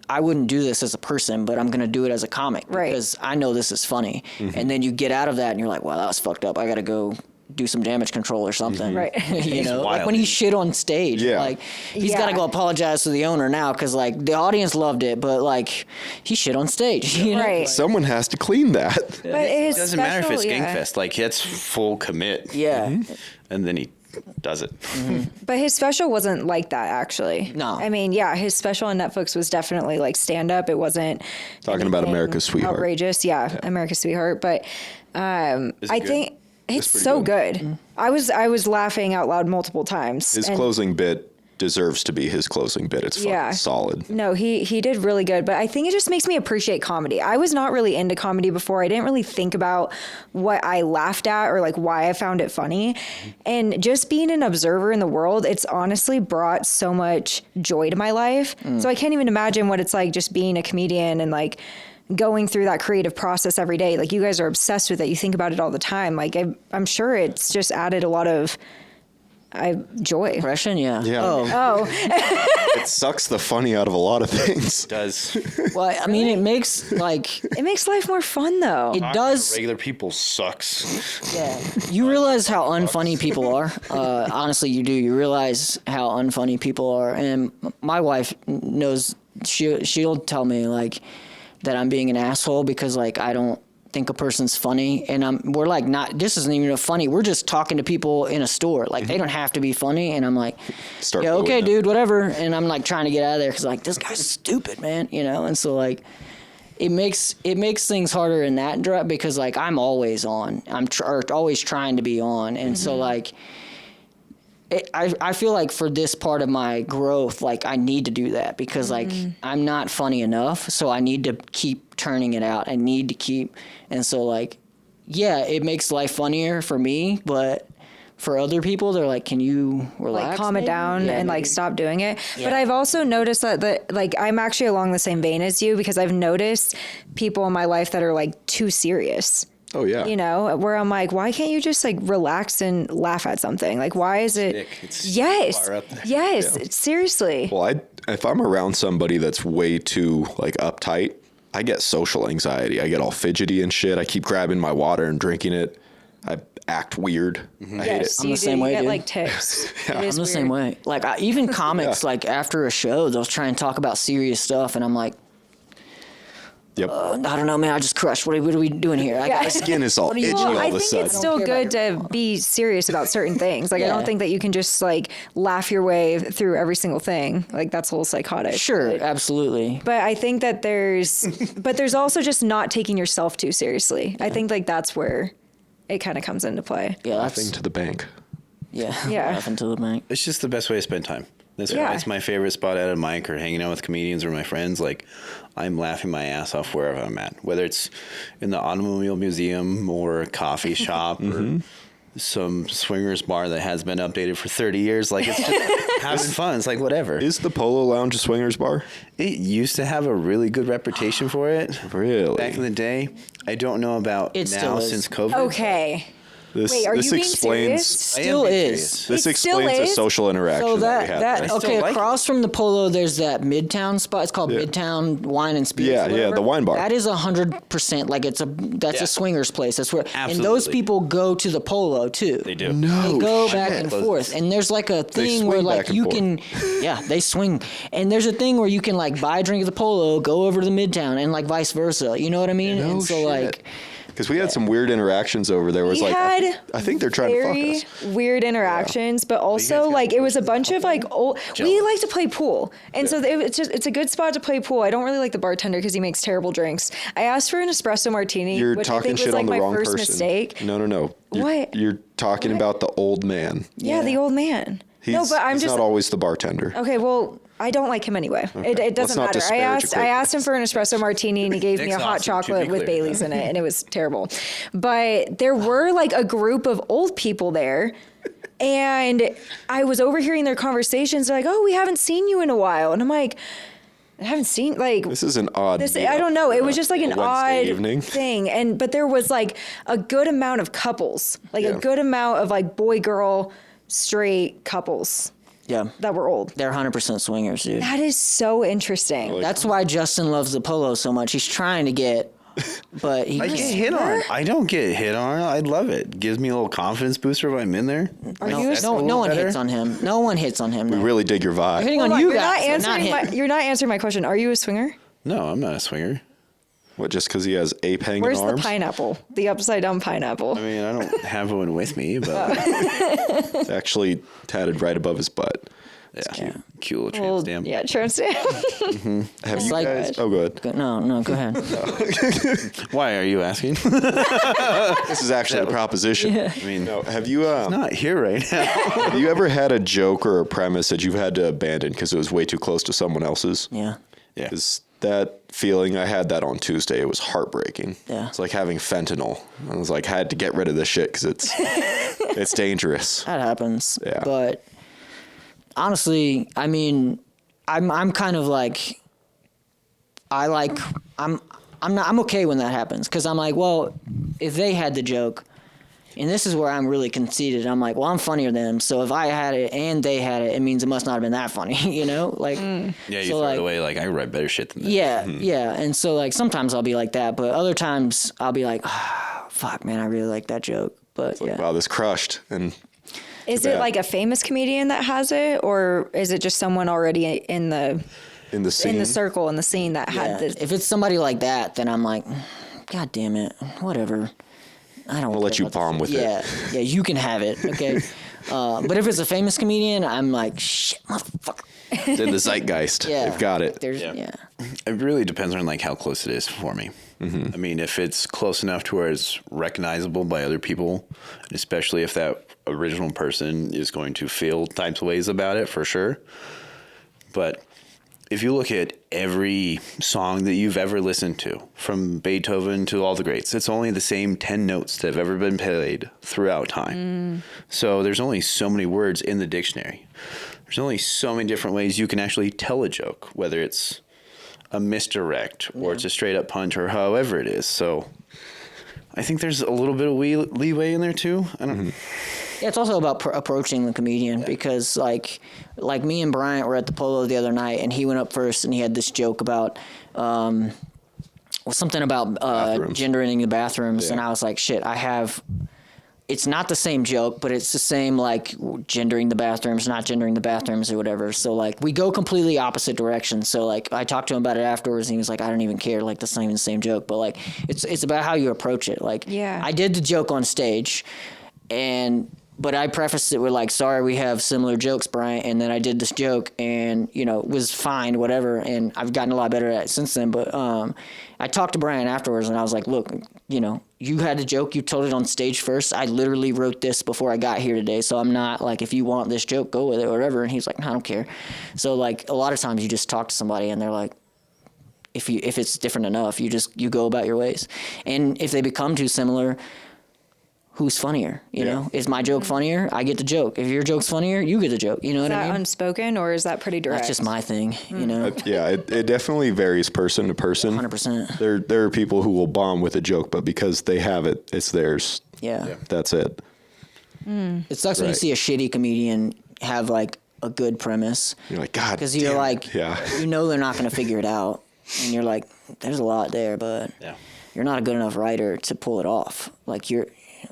I wouldn't do this as a person, but I'm going to do it as a comic because I know this is funny. Mm-hmm. And then you get out of that and you're like, wow, that was fucked up. I got to go do some damage control or something. Right. You know, like wild. when he shit on stage, Yeah. like he's Yeah. got to go apologize to the owner now because like the audience loved it, but like he shit on stage. You know? Right. Someone has to clean that. But his It doesn't matter if it's special, Gangfest. Like, it's full commit. Yeah. And then he does it. But his special wasn't like that, actually. No. I mean, yeah, his special on Netflix was definitely like stand up. It wasn't Talking about anything America's Sweetheart. outrageous. Yeah, America's Sweetheart. But I good? think it's pretty so good. good. I was laughing out loud multiple times. His And- closing bit deserves to be his closing bit. It's fucking solid. No, he did really good, but I think it just makes me appreciate comedy. I was not really into comedy before. I didn't really think about what I laughed at or like why I found it funny. And just being an observer in the world, it's honestly brought so much joy to my life. So I can't even imagine what it's like just being a comedian and like going through that creative process every day. Like you guys are obsessed with it. You think about it all the time. Like I'm sure it's just added a lot of joy. Depression, yeah. Yeah. Oh, It sucks the funny out of a lot of things. Does. Well, I mean, it makes like it makes life more fun though. it does. Regular people sucks. Yeah, you realize how unfunny people are. Honestly, you do. You realize how unfunny people are, and my wife knows. She'll tell me like that I'm being an asshole because like I don't think a person's funny, and we're like not. This isn't even funny. We're just talking to people in a store. Like they don't have to be funny, and I'm like, Start yeah, okay, booing them. dude, whatever. And I'm like trying to get out of there because like this guy's stupid, man. You know, and so like. It makes things harder in that direct because like I'm always on. I'm always trying to be on, and so like I feel like for this part of my growth, like I need to do that because like I'm not funny enough, so I need to keep turning it out. I need to keep, and so like yeah, it makes life funnier for me, but. For other people, they're like, "Can you relax? Like calm it maybe?" down Yeah, and like maybe. stop doing it." Yeah. But I've also noticed that like I'm actually along the same vein as you because I've noticed people in my life that are like too serious. Oh, yeah. You know, where I'm like, why can't you just like relax and laugh at something? Like, why is it? Nick, it's Yes, far up there. yes, seriously. Well, if I'm around somebody that's way too like uptight, I get social anxiety. I get all fidgety and shit. I keep grabbing my water and drinking it. I act weird. I hate it. Yes, I'm you the same do. way, You get dude. like tics. It I'm is the same weird. way. Like even comics, like after a show, they'll try and talk about serious stuff, and I'm like, Yep. I don't know, man. I just crushed. What are we doing here? I Yeah. got Skin is all are you itchy doing? all Well, I of a think sudden. it's still care good to be serious about certain things. Like, I Yeah. don't think that you can just like laugh your way through every single thing. Like, that's a little psychotic. Sure, absolutely. But I think that there's also just not taking yourself too seriously. I think like that's where it kind of comes into play. Yeah, Laughing that's to the bank. yeah. Yeah. Laughing to the bank. It's just the best way to spend time. That's Yeah. why it's my favorite spot at a mic or hanging out with comedians or my friends. Like, I'm laughing my ass off wherever I'm at, whether it's in the automobile museum or a coffee shop or some swingers bar that has been updated for 30 years. Like, it's just having fun. It's like, whatever. Is the Polo Lounge a swingers bar? It used to have a really good reputation for it. Really? Back in the day. I don't know about It still now is. since COVID. Okay. Wait, are you being serious? Still is. This It still explains the is? social interaction So we that had. that there. okay, like across from the Polo, there's that Midtown spot. It's called Midtown Wine and Spirits. Yeah, or yeah, whatever. the wine bar. That is 100%. Like that's a swingers place. That's where, and those Absolutely. people go to the Polo too. They do. No They go shit. back and forth, and there's like a thing swing where back like and you forth. can, yeah, they swing, and there's a thing where you can like buy a drink at the Polo, go over to the Midtown, and like vice versa. You know what I mean? No and so shit. like. Because we had some weird interactions over there. It was We like, had I think they're trying to very fuck us. weird interactions, but also got like it was a bunch of like old. We Jealous. like to play pool, and so it's a good spot to play pool. I don't really like the bartender because he makes terrible drinks. I asked for an espresso martini, You're which I talking think shit was like on the my wrong first person. mistake. No. What? You're talking What? about the old man. Yeah, the old man. He's, but I'm he's just not always the bartender. okay. Well, I don't like him anyway. It doesn't not matter. disparage I asked him for an espresso martini and he gave me Nick's a hot awesome, to chocolate be with clear. Bailey's in it, and it was terrible. But there were like a group of old people there. And I was overhearing their conversations. They're like, "Oh, we haven't seen you in a while," and I'm like, "I haven't seen like This is an odd. this. meetup I don't know. It for was just like a an Wednesday odd evening. thing." But there was like a good amount of couples, like a Yeah. good amount of like boy girl straight couples Yeah, that were old. they're 100% swingers, dude. That is so interesting. That's why Justin loves the Polo so much. He's trying to get, but he I can't. get hit on. I don't get hit on. I love it. Gives me a little confidence booster if I'm in there. Are you a No one hits on him. No one hits on him. We no. really dig your vibe. hitting Hold on on, you you're guys, not but not answering him. you're not answering my question. Are you a swinger? No, I'm not a swinger. What, just because he has ape hanging Where's arms? the pineapple? The upside down pineapple. I mean, I don't have one with me, but It's actually tatted right above his butt. yeah, cute little tramp Well, stamp. yeah, tramp stamp. Have It's you like- guys? Oh, good. No, go ahead. Why are you asking? This is actually a proposition. I mean, No, have you not here right now. have you ever had a joke or a premise that you've had to abandon because it was way too close to someone else's? Yeah. Yeah. Is that feeling? I had that on Tuesday. It was heartbreaking. Yeah. It's like having fentanyl. I was like, I had to get rid of this shit because it's dangerous. That happens. Yeah. But honestly, I mean, I'm kind of like, I'm okay when that happens because I'm like, well, if they had the joke, and this is where I'm really conceited. I'm like, well, I'm funnier than them. So if I had it and they had it, it means it must not have been that funny, you know? Like, Yeah, you so throw like, it away like I write better shit than that. Yeah, yeah. And so like sometimes I'll be like that, but other times I'll be like, fuck, man, I really like that joke. But yeah. Wow, this crushed. And Is bad. it like a famous comedian that has it, or is it just someone already in the in the scene, circle in the scene that Yeah, had the? if it's somebody like that, then I'm like, God damn it, whatever. I don't. I'll let you bomb with it. Yeah, you can have it, okay. But if it's a famous comedian, I'm like, shit, motherfucker. it's in the zeitgeist. Yeah, They've got it. There's, Yeah. yeah. It really depends on like how close it is for me. I mean, if it's close enough to where it's recognizable by other people, and especially if that original person is going to feel types of ways about it, for sure. But if you look at every song that you've ever listened to, from Beethoven to all the greats, it's only the same 10 notes that have ever been played throughout time. So there's only so many words in the dictionary. There's only so many different ways you can actually tell a joke, whether it's a misdirect or it's a straight up punch or however it is. So I think there's a little bit of leeway in there too. I don't know. Yeah, it's also about approaching the comedian because, like me and Bryant were at the Polo the other night, and he went up first, and he had this joke about something about Bathrooms. gendering the bathrooms, and Yeah. I was like, shit, it's not the same joke, but it's the same, like, gendering the bathrooms, not gendering the bathrooms or whatever. So, like, we go completely opposite directions. So, like, I talked to him about it afterwards, and he was like, I don't even care. Like, that's not even the same joke. But, like, it's about how you approach it. Like, Yeah. I did the joke on stage, but I prefaced it with, like, sorry, we have similar jokes, Bryant. And then I did this joke and, you know, was fine, whatever. And I've gotten a lot better at it since then. But I talked to Bryant afterwards and I was like, look, you know, you had a joke, you told it on stage first. I literally wrote this before I got here today. So I'm not like, if you want this joke, go with it or whatever. And he's like, no, I don't care. So, like, a lot of times you just talk to somebody and they're like, if it's different enough, you go about your ways. And if they become too similar, who's funnier? You know, is my joke funnier? I get the joke. If your joke's funnier, you get the joke. You know Is what I that mean? unspoken or is that pretty direct? That's just my thing. You know, Yeah, it definitely varies person to person. 100%. There are people who will bomb with a joke, but because they have it, it's theirs. Yeah. That's it. It sucks when you Right. see a shitty comedian have like a good premise. You're like, God, Because you're damn like, it. Yeah. you know they're not going to figure it out. And you're like, there's a lot there, but Yeah. you're not a good enough writer to pull it off. Like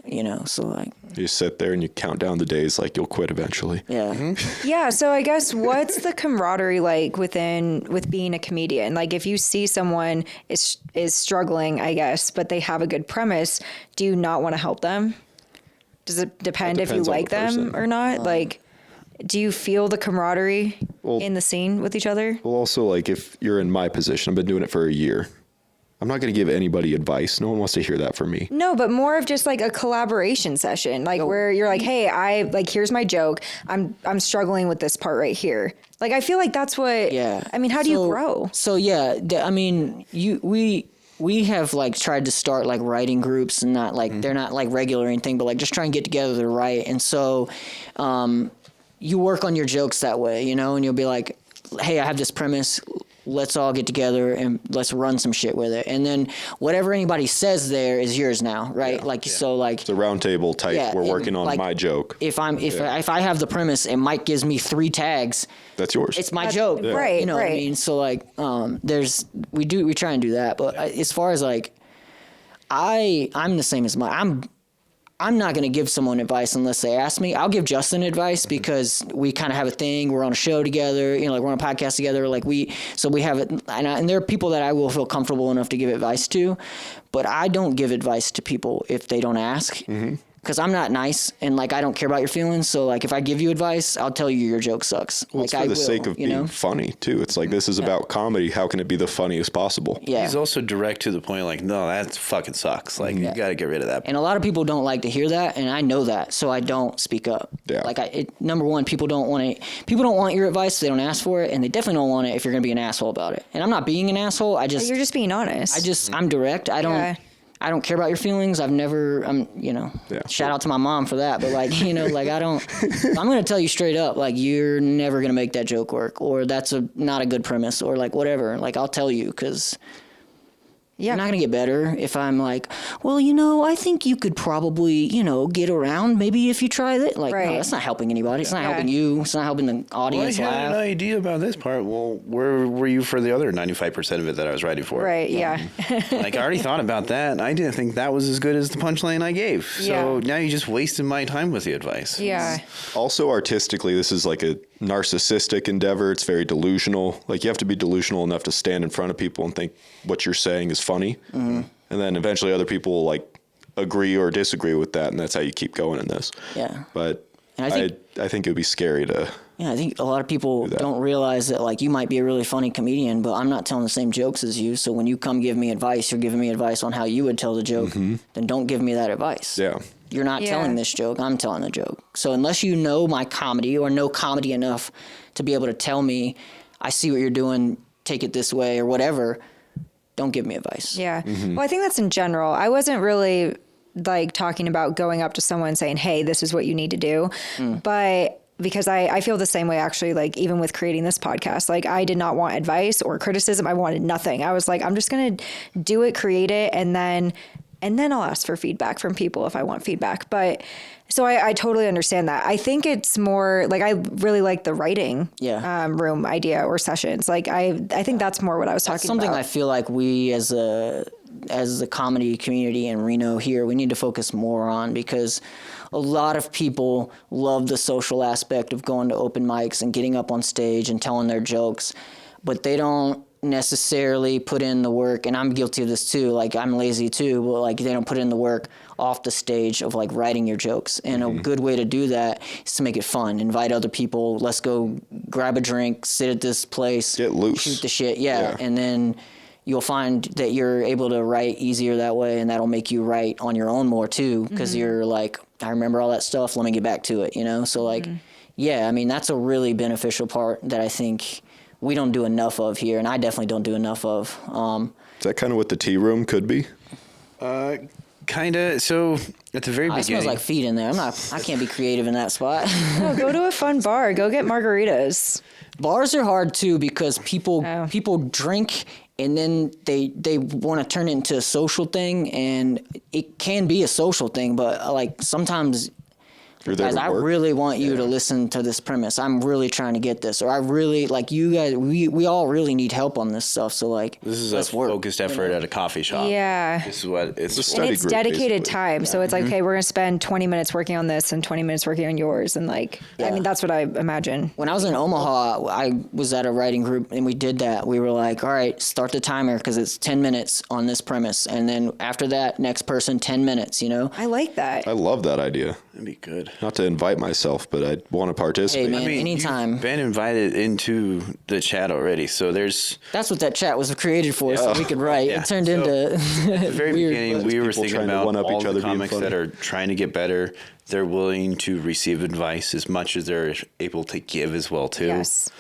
you know, so like, You sit there and you count down the days like you'll quit eventually. yeah. Yeah, so I guess what's the camaraderie like with being a comedian? Like if you see someone is struggling, I guess, but they have a good premise, do you not want to help them? Does it depend if you depends on like the them person. or not? Like, do you feel the camaraderie Well- in the scene with each other? Well, also, like, if you're in my position, I've been doing it for a year. I'm not going to give anybody advice. No one wants to hear that from me. No, but more of just like a collaboration session, like where you're like, hey, here's my joke. I'm struggling with this part right here. Like, I feel like that's what. Yeah. I mean, how do you grow? So yeah, I mean, we have like tried to start like writing groups, and not like they're not like regular or anything, but like just try and get together to write. And so, you work on your jokes that way, you know, and you'll be like, hey, I have this premise. Let's all get together and let's run some shit with it. And then whatever anybody says there is yours now, right? So like. It's a round table type. Yeah, We're and, working on like, my joke. If I have the premise and Mike gives me 3 tags, That's yours. it's my joke. Yeah. Right, You know what I right. mean? So like, we try and do that. But as far as like, I'm the same as Mike. I'm not going to give someone advice unless they ask me. I'll give Justin advice because we kind of have a thing. We're on a show together, you know, like we're on a podcast together. Like we have it. And there are people that I will feel comfortable enough to give advice to, but I don't give advice to people if they don't ask. Because I'm not nice and like I don't care about your feelings. So like if I give you advice, I'll tell you your joke sucks. Well, like it's for the sake of being funny too. It's like, this is about comedy. How can it be the funniest possible? Yeah. He's also direct to the point, like, no, that fucking sucks. Like, you got to get rid of that. And a lot of people don't like to hear that, and I know that, so I don't speak up. Yeah. Like number one, people don't want your advice, so they don't ask for it, and they definitely don't want it if you're gonna be an asshole about it. And I'm not being an asshole. You're just being honest. I'm direct. I don't care about your feelings. Shout out to my mom for that. But like, you know, like I'm going to tell you straight up, like, you're never going to make that joke work, or that's not a good premise, or like whatever. Like, I'll tell you, because you're not going to get better if I'm like, well, you know, I think you could probably, you know, get around maybe if you try that. Like, no, that's not helping anybody. It's not helping you. It's not helping the audience Well, I had laugh. an idea about this part. Well, where were you for the other 95% of it that I was writing for? Right, yeah. Like, I already thought about that, and I didn't think that was as good as the punchline I gave. So now you just wasted my time with the advice. Yeah. Also, artistically, this is like a narcissistic endeavor. It's very delusional. Like, you have to be delusional enough to stand in front of people and think what you're saying is funny. And then eventually other people will like agree or disagree with that, and that's how you keep going in this. Yeah. But And I think it would be scary to. Yeah, I think a lot of people don't realize that, like, you might be a really funny comedian, but I'm not telling the same jokes as you. So when you come give me advice, you're giving me advice on how you would tell the joke, then don't give me that advice. Yeah. You're not telling this joke, I'm telling the joke. So unless you know my comedy or know comedy enough to be able to tell me, I see what you're doing, take it this way or whatever, don't give me advice. Yeah. Well, I think that's in general. I wasn't really like talking about going up to someone saying, hey, this is what you need to do. But because I feel the same way, actually, like even with creating this podcast, like I did not want advice or criticism. I wanted nothing. I was like, I'm just going to do it, create it. And then I'll ask for feedback from people if I want feedback. But so I totally understand that. I think it's more like I really like the writing room idea or sessions. Like I think that's more what I was talking about. Something I feel like we as the comedy community in Reno here, we need to focus more on, because a lot of people love the social aspect of going to open mics and getting up on stage and telling their jokes, but they don't necessarily put in the work, and I'm guilty of this too, like I'm lazy too, but like they don't put in the work off the stage of like writing your jokes. And a good way to do that is to make it fun. Invite other people, let's go grab a drink, sit at this place, Get loose. shoot the shit, and then you'll find that you're able to write easier that way, and that'll make you write on your own more too, because you're like, I remember all that stuff, let me get back to it, you know? So like, I mean, that's a really beneficial part that I think we don't do enough of here, and I definitely don't do enough of. Is that kind of what the tea room could be? Kind of. So at the very It beginning, smells like feet in there. I can't be creative in that spot. No, go to a fun bar. Go get margaritas. Bars are hard too, because people drink and then they want to turn it into a social thing, and it can be a social thing, but like sometimes. Guys, I really want you to listen to this premise. I'm really trying to get this, or I really like you guys. We all really need help on this stuff. So like, this is a focused effort at a coffee shop. Yeah, this is what it's. And it's dedicated time. So it's like, okay, we're gonna spend 20 minutes working on this and 20 minutes working on yours, and like, I mean, that's what I imagine. When I was in Omaha, I was at a writing group, and we did that. We were like, all right, start the timer because it's 10 minutes on this premise, and then after that, next person 10 minutes. You know, I like that. I love that idea. That'd be good. Not to invite myself, but I want to participate. Hey man, anytime. You've been invited into the chat already, so that's what that chat was created for, so we could write. It turned into at the very beginning, we were thinking about all the comics that are trying to get better. They're willing to receive advice as much as they're able to give as well too. Yes.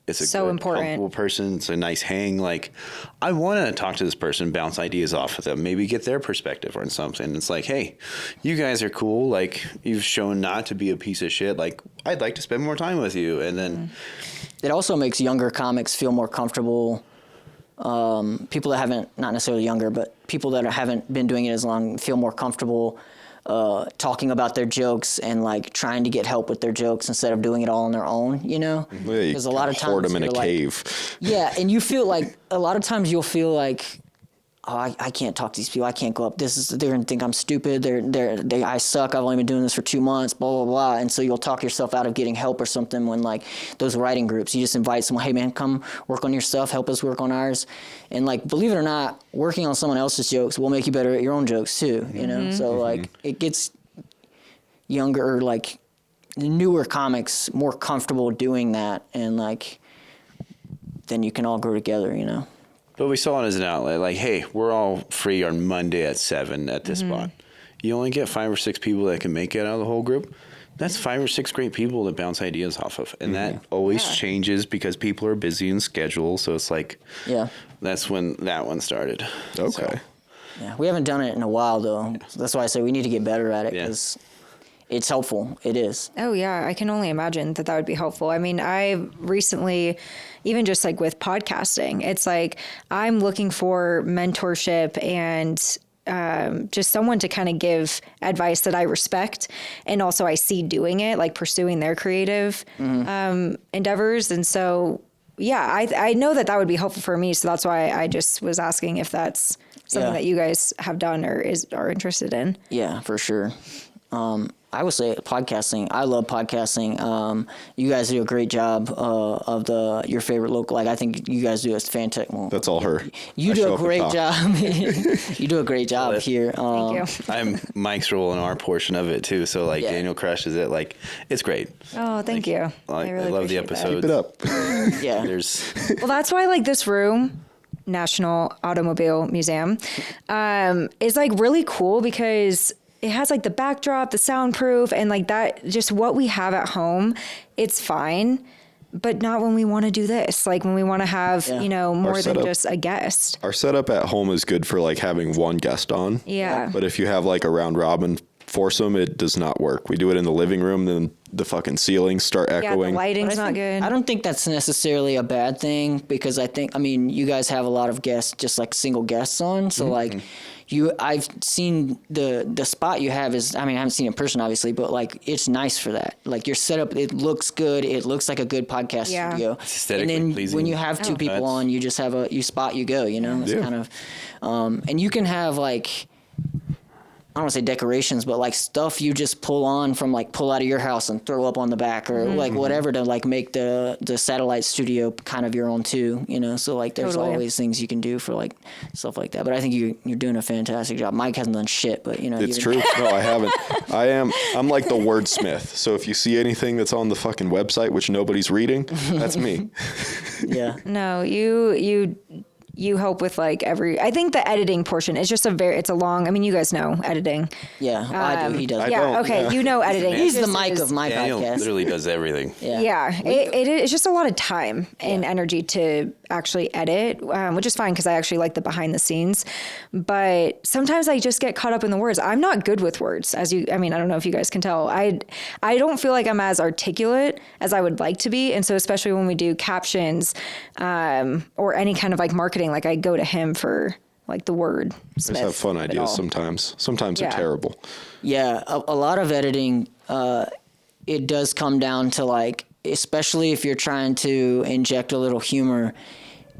It's a so good, important. comfortable person. It's a nice hang. Like, I want to talk to this person, bounce ideas off of them, maybe get their perspective on something. It's like, hey, you guys are cool. Like, you've shown not to be a piece of shit. Like, I'd like to spend more time with you. And then it also makes younger comics feel more comfortable. People that haven't, not necessarily younger, but people that haven't been doing it as long feel more comfortable talking about their jokes and like trying to get help with their jokes instead of doing it all on their own, you know? Because a lot of times hoard them in a cave. Yeah, and you feel like a lot of times you'll feel like, oh, I can't talk to these people. I can't go up. They're gonna think I'm stupid. I suck. I've only been doing this for 2 months. Blah blah blah. And so you'll talk yourself out of getting help or something. When like those writing groups, you just invite someone. Hey man, come work on your stuff. Help us work on ours. And like, believe it or not, working on someone else's jokes will make you better at your own jokes too. You know. So like, it gets younger, like newer comics more comfortable doing that, and like then you can all grow together. You know. But we saw it as an outlet. Like, hey, we're all free on Monday at 7 at this spot. You only get 5 or 6 people that can make it out of the whole group. That's 5 or 6 great people to bounce ideas off of. And that always changes because people are busy in schedule. So it's like, that's when that one started. Okay. So, yeah, we haven't done it in a while, though. So that's why I say we need to get better at it because it's helpful. It is. Oh, yeah. I can only imagine that would be helpful. I mean, I recently, even just like with podcasting, it's like I'm looking for mentorship and just someone to kind of give advice that I respect. And also I see doing it, like pursuing their creative endeavors. And so, yeah, I know that would be helpful for me. So that's why I just was asking if that's something that you guys have done or are interested in. Yeah, for sure. I would say podcasting. I love podcasting. You guys do a great job of your favorite local. Like I think you guys do a fantastic. Well, that's all her. You do a great job. You do a great job here. Thank you. I'm Mike's role in our portion of it too. So like Daniel crushes it. Like it's great. Oh, thank you. I really love the episodes. Keep it up. Yeah. Well, that's why like this room, National Automobile Museum, is like really cool because it has like the backdrop, the soundproof, and like that, just what we have at home, it's fine, but not when we want to do this. Like when we want to have, you know, more than just a guest. Our setup at home is good for like having one guest on. Yeah. But if you have like a round robin foursome, it does not work. We do it in the living room, then the fucking ceilings start echoing. Yeah, the lighting's not good. I don't think that's necessarily a bad thing because I mean, you guys have a lot of guests, just like single guests on. So like I've seen the spot you have is, I mean, I haven't seen it in person obviously, but like it's nice for that. Like your setup, it looks good. It looks like a good podcast studio. It's aesthetically and then pleasing. when you have two people on, you just have you spot you go, you know, it's kind of, and you can have like, I don't want to say decorations, but like stuff you just pull out of your house and throw up on the back or like whatever to like make the satellite studio kind of your own too, you know? So like there's always things you can do for like stuff like that. But I think you're doing a fantastic job. Mike hasn't done shit, but you know. It's true. No, I haven't. I'm like the wordsmith. So if you see anything that's on the fucking website, which nobody's reading, that's me. Yeah. No, you you help with like I think the editing portion is just it's a long, I mean, you guys know editing. Yeah, I do. He does. You know editing. He's the mic of my Daniel podcast. literally does everything. It's just a lot of time and energy to actually edit, which is fine because I actually like the behind the scenes. But sometimes I just get caught up in the words. I'm not good with words, I don't know if you guys can tell. I don't feel like I'm as articulate as I would like to be. And so especially when we do captions or any kind of like marketing, like I go to him for like the word. Just have fun ideas sometimes. Sometimes they're terrible. Yeah, a lot of editing, it does come down to like, especially if you're trying to inject a little humor,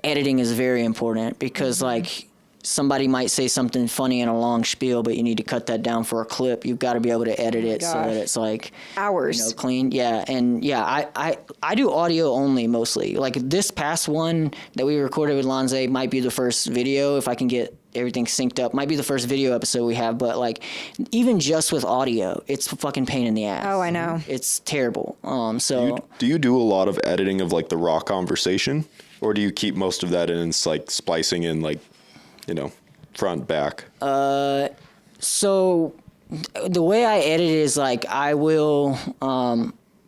editing is very important because like somebody might say something funny in a long spiel, but you need to cut that down for a clip. You've got to be able to edit it so that it's like hours, clean. Yeah. And I do audio only mostly. Like this past one that we recorded with Lanze might be the first video if I can get everything synced up. Might be the first video episode we have, but like even just with audio, it's a fucking pain in the ass. Oh, I know. It's terrible. Do you do a lot of editing of like the raw conversation, or do you keep most of that in and it's like splicing in like, front, back? So the way I edit is like I will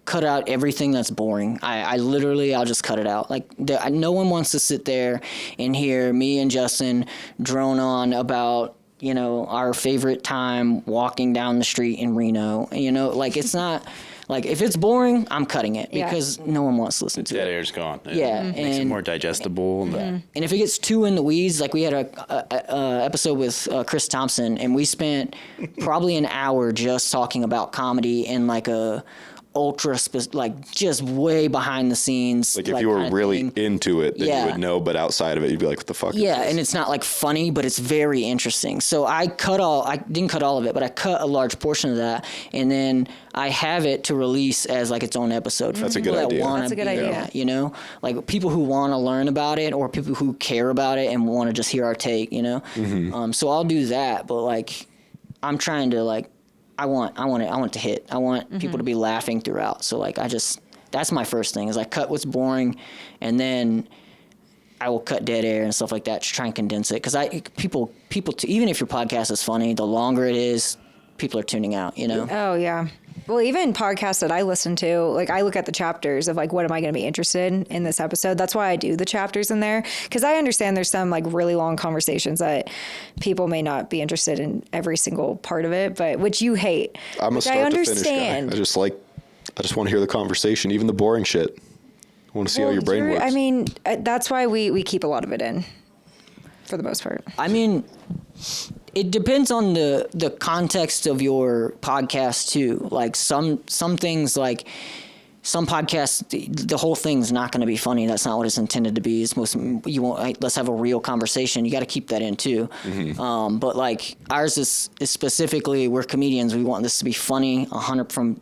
cut out everything that's boring. I'll just cut it out. Like no one wants to sit there and hear me and Justin drone on about, our favorite time walking down the street in Reno. Like it's not... Like, if it's boring, I'm cutting it because no one wants to listen to it. That air's gone. Yeah. It makes it more digestible. And if it gets too in the weeds, like we had a episode with Chris Thompson, and we spent probably an hour just talking about comedy and like a just way behind the scenes. Like if you were really into it, then you would know, but outside of it, you'd be like, what the fuck is this? And it's not like funny, but it's very interesting. So I didn't cut all of it, but I cut a large portion of that, and then I have it to release as like its own episode. That's a good idea. That's a good idea. Like people who want to learn about it or people who care about it and want to just hear our take, So I'll do that, but like I'm trying to like, I want it to hit. I want people to be laughing throughout. So like that's my first thing is I cut what's boring, and then I will cut dead air and stuff like that to try and condense it. Because people even if your podcast is funny, the longer it is, people are tuning out. Oh yeah. Well, even podcasts that I listen to, like I look at the chapters of like, what am I going to be interested in this episode? That's why I do the chapters in there. Because I understand there's some like really long conversations that people may not be interested in every single part of it, but which you hate. I'm a start to finish guy. I just want to hear the conversation, even the boring shit. I want to see how your brain works. I mean, that's why we keep a lot of it in for the most part. I mean, it depends on the context of your podcast too. Like some things, like some podcasts, the whole thing's not going to be funny. That's not what it's intended to be. It's let's have a real conversation. You got to keep that in too. But like ours is specifically, we're comedians. We want this to be funny 100 from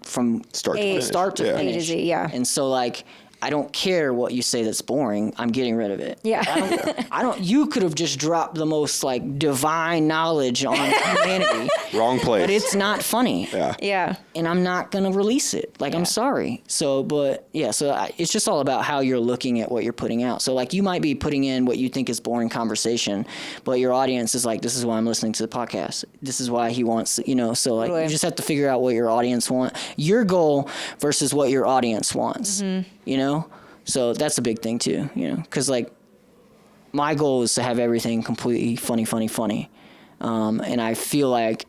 start to finish. A to Z, yeah. And so like, I don't care what you say that's boring. I'm getting rid of it. Yeah. You could have just dropped the most like divine knowledge on humanity. Wrong place. But it's not funny. Yeah. Yeah. And I'm not going to release it. Like, I'm sorry. So, it's just all about how you're looking at what you're putting out. So like you might be putting in what you think is boring conversation, but your audience is like, this is why I'm listening to the podcast. This is why he wants, so like you just have to figure out what your audience wants, your goal versus what your audience wants. So that's a big thing too, because like my goal is to have everything completely funny. And I feel like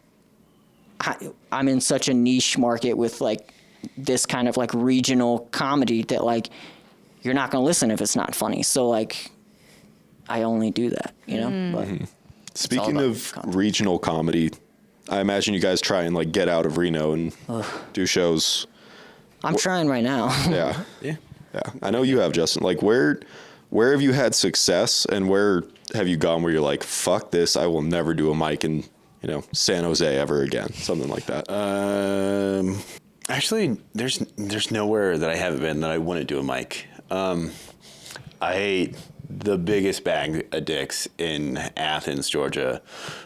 I'm in such a niche market with like this kind of like regional comedy that like you're not going to listen if it's not funny. So like I only do that, But Speaking of regional comedy, I imagine you guys try and like get out of Reno and do shows. I'm trying right now. Yeah. Yeah. Yeah, I know you have, Justin. Like, where have you had success, and where have you gone where you're like, fuck this, I will never do a mic in, San Jose ever again, something like that? Actually, there's nowhere that I haven't been that I wouldn't do a mic. I ate the biggest bag of dicks in Athens, Georgia,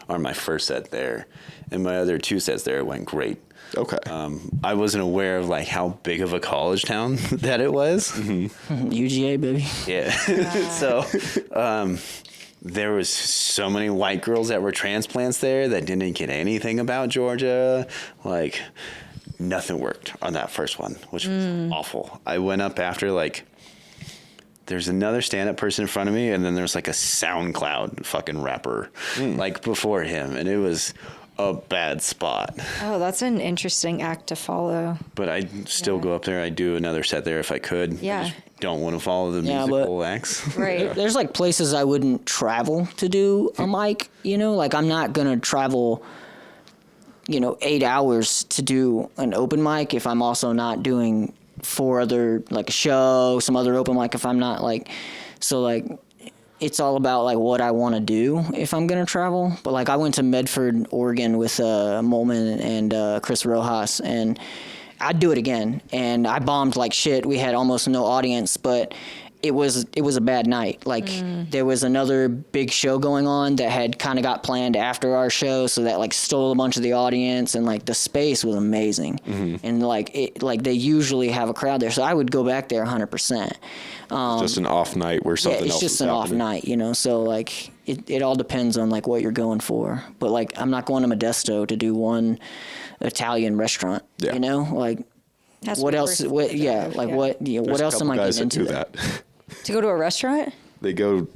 on my first set there, and my other 2 sets there went great. Okay. I wasn't aware of like how big of a college town that it was. UGA, baby. Yeah. So, there was so many white girls that were transplants there that didn't get anything about Georgia. Like, nothing worked on that first one, which was awful. I went up after, like, there's another stand-up person in front of me, and then there's, like, a SoundCloud fucking rapper, like, before him. And it was a bad spot. Oh, that's an interesting act to follow. But I'd still go up there. I'd do another set there if I could. Yeah. I just don't want to follow the musical acts. Right. There's like places I wouldn't travel to do a mic, you know, like I'm not going to travel, 8 hours to do an open mic if I'm also not doing 4 other, like a show, some other open mic if I'm not like, so like, it's all about like what I want to do if I'm going to travel. But like I went to Medford, Oregon with Molman and Chris Rojas, and I'd do it again. And I bombed like shit. We had almost no audience, but it was a bad night. Like there was another big show going on that had kind of got planned after our show, so that like stole a bunch of the audience, and like the space was amazing. And like they usually have a crowd there, so I would go back there 100%. Just an off night where something else it's just is an happening. off night, so like it all depends on like what you're going for. But like I'm not going to Modesto to do one Italian restaurant, like Has to what be else? worth What, it. yeah, like what? Yeah, There's what a else am couple I guys getting into? that do that. To go to a restaurant? They go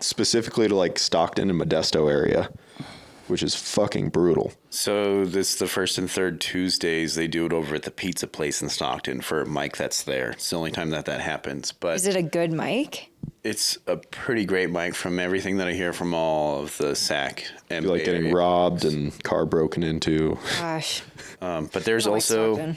specifically to like Stockton and Modesto area, which is fucking brutal. So this the first and third Tuesdays. They do it over at the pizza place in Stockton for a mic that's there. It's the only time that happens. But Is it a good mic? it's a pretty great mic from everything that I hear from all of the SAC and You're like Bay getting Area. robbed and car broken into. Gosh. But there's I like also Stockton.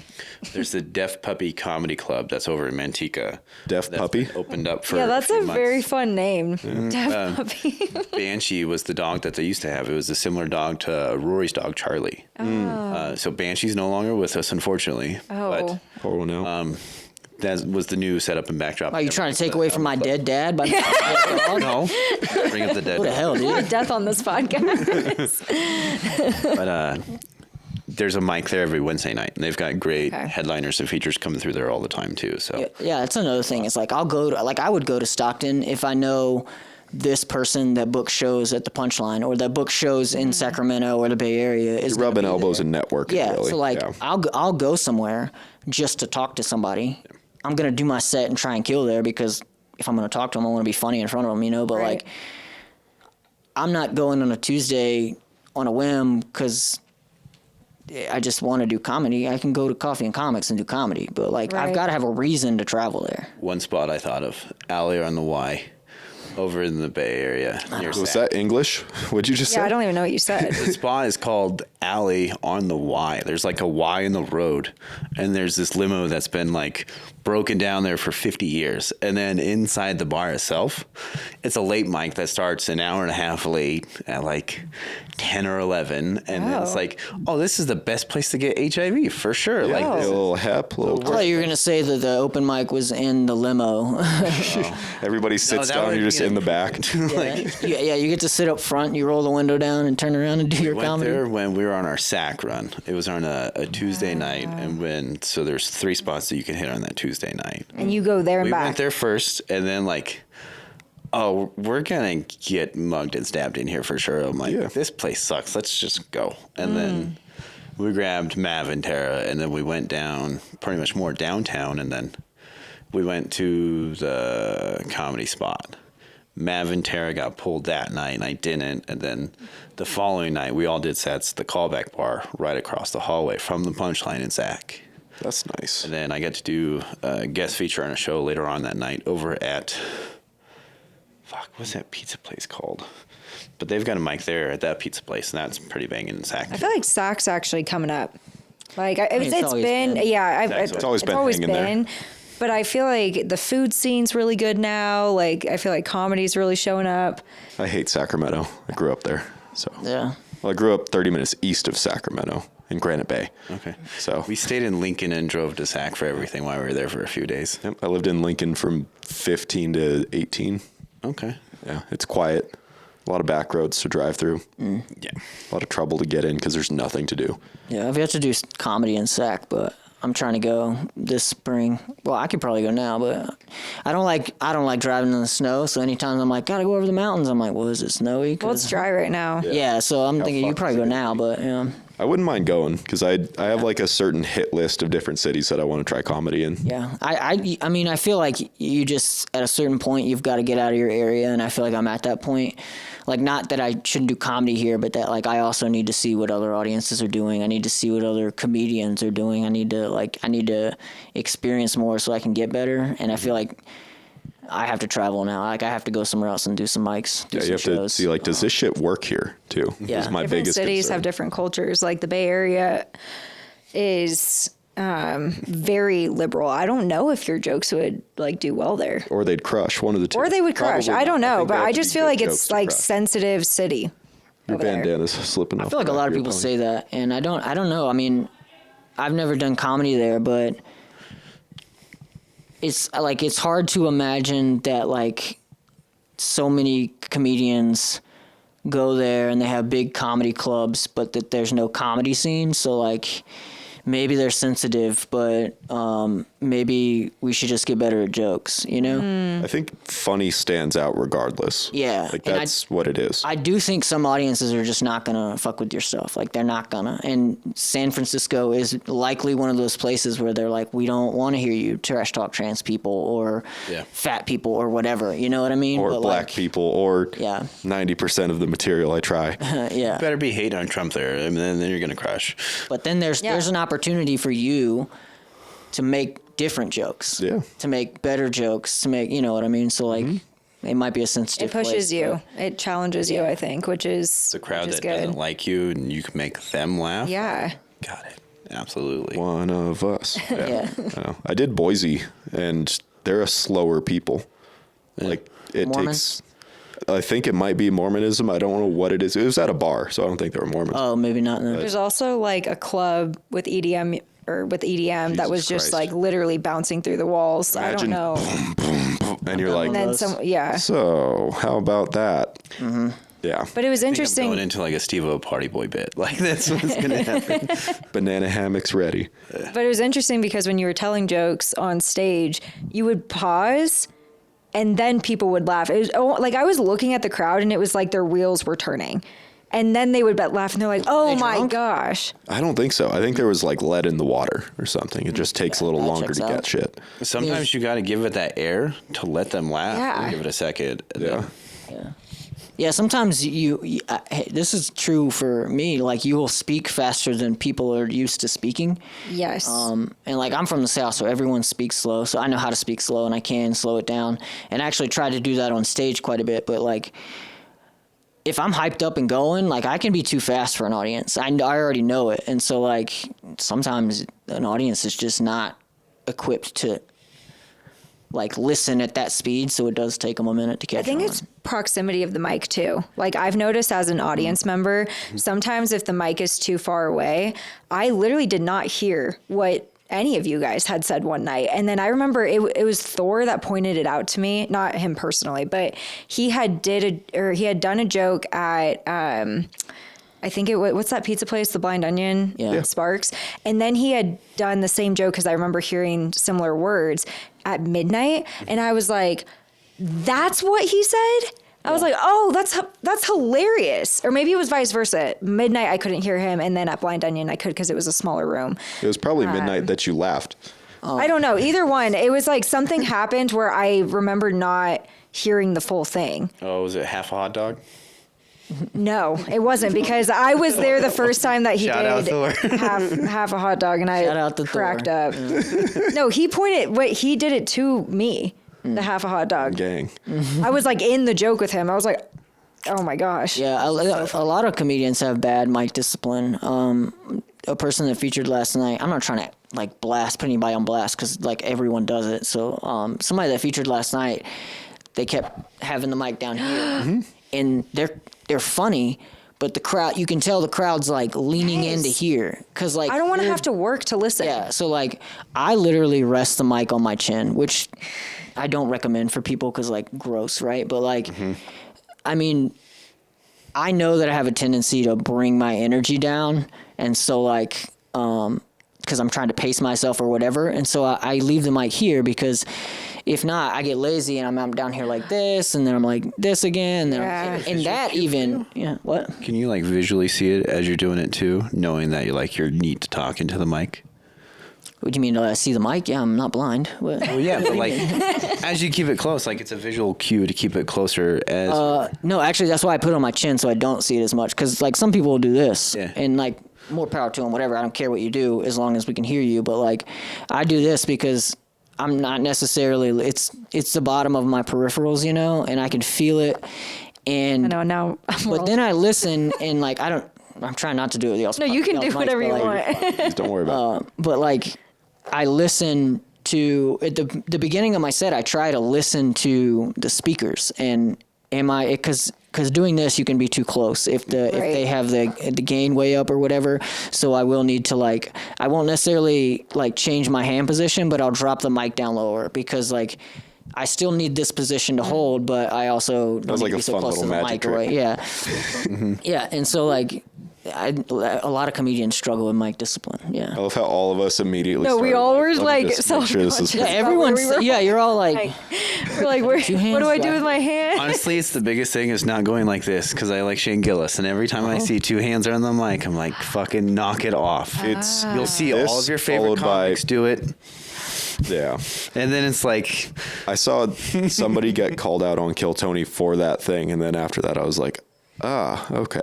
there's the Deaf Puppy Comedy Club that's over in Manteca. Deaf That's Puppy? been opened up for Yeah, that's few a months. very fun name. Deaf puppy. Banshee was the dog that they used to have. It was a similar dog to Rory's dog, Charlie. So Banshee's no longer with us, unfortunately. Oh. Oh no. That was the new setup and backdrop. Are you trying to take away from my dead dad? By No. Bring up the dead. What the hell, dude? Death on this podcast. But there's a mic there every Wednesday night, and they've got great headliners and features coming through there all the time too. So Yeah, that's another thing. It's like I would go to Stockton if I know this person that books shows at the Punchline or that books shows in Sacramento or the Bay Area is Rubbing gonna be elbows there. and networking. Yeah, really. so like I'll go somewhere just to talk to somebody. I'm gonna do my set and try and kill there because if I'm gonna talk to them, I want to be funny in front of them, But Right. like, I'm not going on a Tuesday on a whim because I just want to do comedy. I can go to Coffee and Comics and do comedy, but like I've Right. got to have a reason to travel there. one spot I thought of, Alley on the Y, over in the Bay Area near Was Sac. that English? What'd you just say? Yeah, I don't even know what you said. The spot is called Alley on the Y. There's like a Y in the road, and there's this limo that's been like broken down there for 50 years. And then inside the bar itself, it's a late mic that starts an hour and a half late at like 10 or 11. And then it's Oh. like, oh, this is the best place to get HIV for sure. Like, A this little hep, I thought you were gonna say that the open mic was in the limo. everybody sits that down. would You're just be in the back. yeah, you get to sit up front. You roll the window down and turn around and do your went comedy. there when we were on our SAC run. It was on a Tuesday night, and so there's 3 spots that you can hit on that Tuesday night. And you go there and We back. went there first, and then like, oh, we're gonna get mugged and stabbed in here for sure. I'm like, Yeah. this place sucks. Let's just go. And then we grabbed Mav and Tara, and then we went down pretty much more downtown, and then we went to the comedy spot. Mav and Tara got pulled that night, and I didn't. And then the following night, we all did sets at the callback bar right across the hallway from the Punchline in Zach. That's nice. And then I got to do a guest feature on a show later on that night over at, what's that pizza place called? But they've got a mic there at that pizza place, and that's pretty banging in Sac. I feel like Sac's actually coming up. Like it's it's always been, been. yeah, It's always been hanging there. But I feel like the food scene's really good now. Like I feel like comedy's really showing up. I hate Sacramento. I grew up there. So Yeah. Well, I grew up 30 minutes east of Sacramento in Granite Bay. Okay. So We stayed in Lincoln and drove to Sac for everything while we were there for a few days. yep, I lived in Lincoln from 15 to 18. Okay. Yeah, it's quiet. A lot of back roads to drive through. Yeah. A lot of trouble to get in because there's nothing to do. Yeah, I've yet to do comedy in Sac, but I'm trying to go this spring. Well, I could probably go now, but I don't like driving in the snow. So anytime I'm like, gotta go over the mountains, I'm like, well, is it snowy? Well, it's dry right now. Yeah, so I'm thinking you probably go now, but yeah. I wouldn't mind going because I have like a certain hit list of different cities that I want to try comedy in. Yeah, I mean, I feel like you just, at a certain point, you've got to get out of your area, and I feel like I'm at that point. Like, not that I shouldn't do comedy here, but that, like, I also need to see what other audiences are doing. I need to see what other comedians are doing. I need to experience more so I can get better, and I feel like I have to travel now. Like, I have to go somewhere else and do some mics. You have to see, like, does this shit work here too? Yeah. Is my Different biggest cities concern. have different cultures. Like the Bay Area is very liberal. I don't know if your jokes would like do well there. Or they'd crush, one of the two. Or they would crush. Probably I don't not. know, think but they have I to just be feel good like jokes it's to like crush. sensitive city. Your over there. bandana's slipping off. I feel like a lot of people say that, and I don't know. I mean, I've never done comedy there, but it's like it's hard to imagine that like so many comedians go there and they have big comedy clubs, but that there's no comedy scene. So like maybe they're sensitive, but maybe we should just get better at jokes, you know? I think funny stands out regardless. Yeah. Like and that's what it is. I do think some audiences are just not gonna fuck with your stuff. Like they're not gonna. And San Francisco is likely one of those places where they're like, we don't want to hear you trash talk trans people or fat people or whatever. You know what I mean? Or But black people or 90% of the material I try. Yeah. Better be hating on Trump there, and then you're gonna crush. But then there's an opportunity for you to make different jokes. Yeah. To make better jokes. To make, you know what I mean? So like. It might be a sensitive It pushes place, you. It challenges you, I think, which is The crowd which is that doesn't good. like you, and you can make them laugh. Yeah. Got it. Absolutely. One of us. Yeah. I know. I did Boise, and they're a slower people. Like it Mormons? takes. I think it might be Mormonism. I don't know what it is. It was at a bar, so I don't think they were Mormons. Oh, maybe not. No. There's also like a club with EDM that was just Christ. like literally bouncing through the walls. Imagine I don't know. And you're like, And then so how about that? Yeah. But it was I think I'm interesting. going into like a Steve-O party boy bit. Like that's what's gonna happen. Banana hammocks ready. But it was interesting because when you were telling jokes on stage, you would pause and then people would laugh. It was like I was looking at the crowd and it was like their wheels were turning. And then they would laugh and they're like, oh they my drunk? gosh. I don't think so. I think there was like lead in the water or something. It just takes a little that longer checks to out. get shit. Sometimes you got to give it that air to let them laugh. Yeah. Give it a second. and Yeah. then- Yeah, sometimes you this is true for me. Like you will speak faster than people are used to speaking. Yes. And like I'm from the South, so everyone speaks slow. So I know how to speak slow, and I can slow it down. And I actually try to do that on stage quite a bit. But like, if I'm hyped up and going, like I can be too fast for an audience. I already know it, and so like sometimes an audience is just not equipped to like listen at that speed. So it does take them a minute to catch I think on. it's proximity of the mic too. Like I've noticed as an audience member, sometimes if the mic is too far away, I literally did not hear what any of you guys had said one night. And then I remember it was Thor that pointed it out to me, not him personally, but he had done a joke at, I think what's that pizza place? The Blind Onion? Yeah. Sparks. And then he had done the same joke because I remember hearing similar words at midnight. And I was like, that's what he said? I was like, oh, that's hilarious. Or maybe it was vice versa. Midnight, I couldn't hear him. And then at Blind Onion, I could because it was a smaller room. It was probably midnight that you laughed. I don't know. Either one. It was like something happened where I remember not hearing the full thing. Oh, was it half a hot dog? No, it wasn't because I was there the first time that he Shout out did Thor. half a hot dog and Shout I out to cracked Thor. up. No, he did it to me, the half a hot dog. Gang. I was like in the joke with him. I was like, oh my gosh. Yeah, a lot of comedians have bad mic discipline. A person that featured last night, I'm not trying to like put anybody on blast because like everyone does it. So somebody that featured last night, they kept having the mic down here, and they're funny, but the crowd, you can tell the crowd's like leaning in to hear because like I don't want to have to work to listen. Yeah, so like I literally rest the mic on my chin, which I don't recommend for people because like gross, right? But like, I mean, I know that I have a tendency to bring my energy down, and so like because I'm trying to pace myself or whatever. And so I leave the mic here because if not, I get lazy and I'm down here like this, and then I'm like this again. And that even, what? Can you like visually see it as you're doing it too, knowing that you're neat to talk into the mic? What do you mean? See the mic? Yeah, I'm not blind. What? Well, yeah, but like as you keep it close, like it's a visual cue to keep it closer as. No, actually, that's why I put it on my chin so I don't see it as much. Because like some people will do this, and like more power to them. Whatever, I don't care what you do as long as we can hear you. But like, I do this because I'm not necessarily. It's the bottom of my peripherals, and I can feel it. And I know now. But then I listen and like I'm trying not to do it. No, you can do whatever you want. Just don't worry about it. But like, I listen to at the beginning of my set. I try to listen to the speakers, and because doing this you can be too close if they have the gain way up or whatever. So I will need to I won't necessarily change my hand position, but I'll drop the mic down lower because like I still need this position to hold, but I also don't need to be so close to the mic. Right? Yeah, yeah, and so like. A lot of comedians struggle with mic discipline. Yeah. I love how all of us immediately. No, we all were like self-conscious. Yeah, everyone's. You're all like. We're like, what do I do with my hand? Honestly, it's the biggest thing is not going like this because I like Shane Gillis, and every time I see two hands are on the mic, I'm like, fucking knock it off. You'll see all of your favorite comics do it. Yeah. And then it's like, I saw somebody get called out on Kill Tony for that thing, and then after that, I was like. Okay.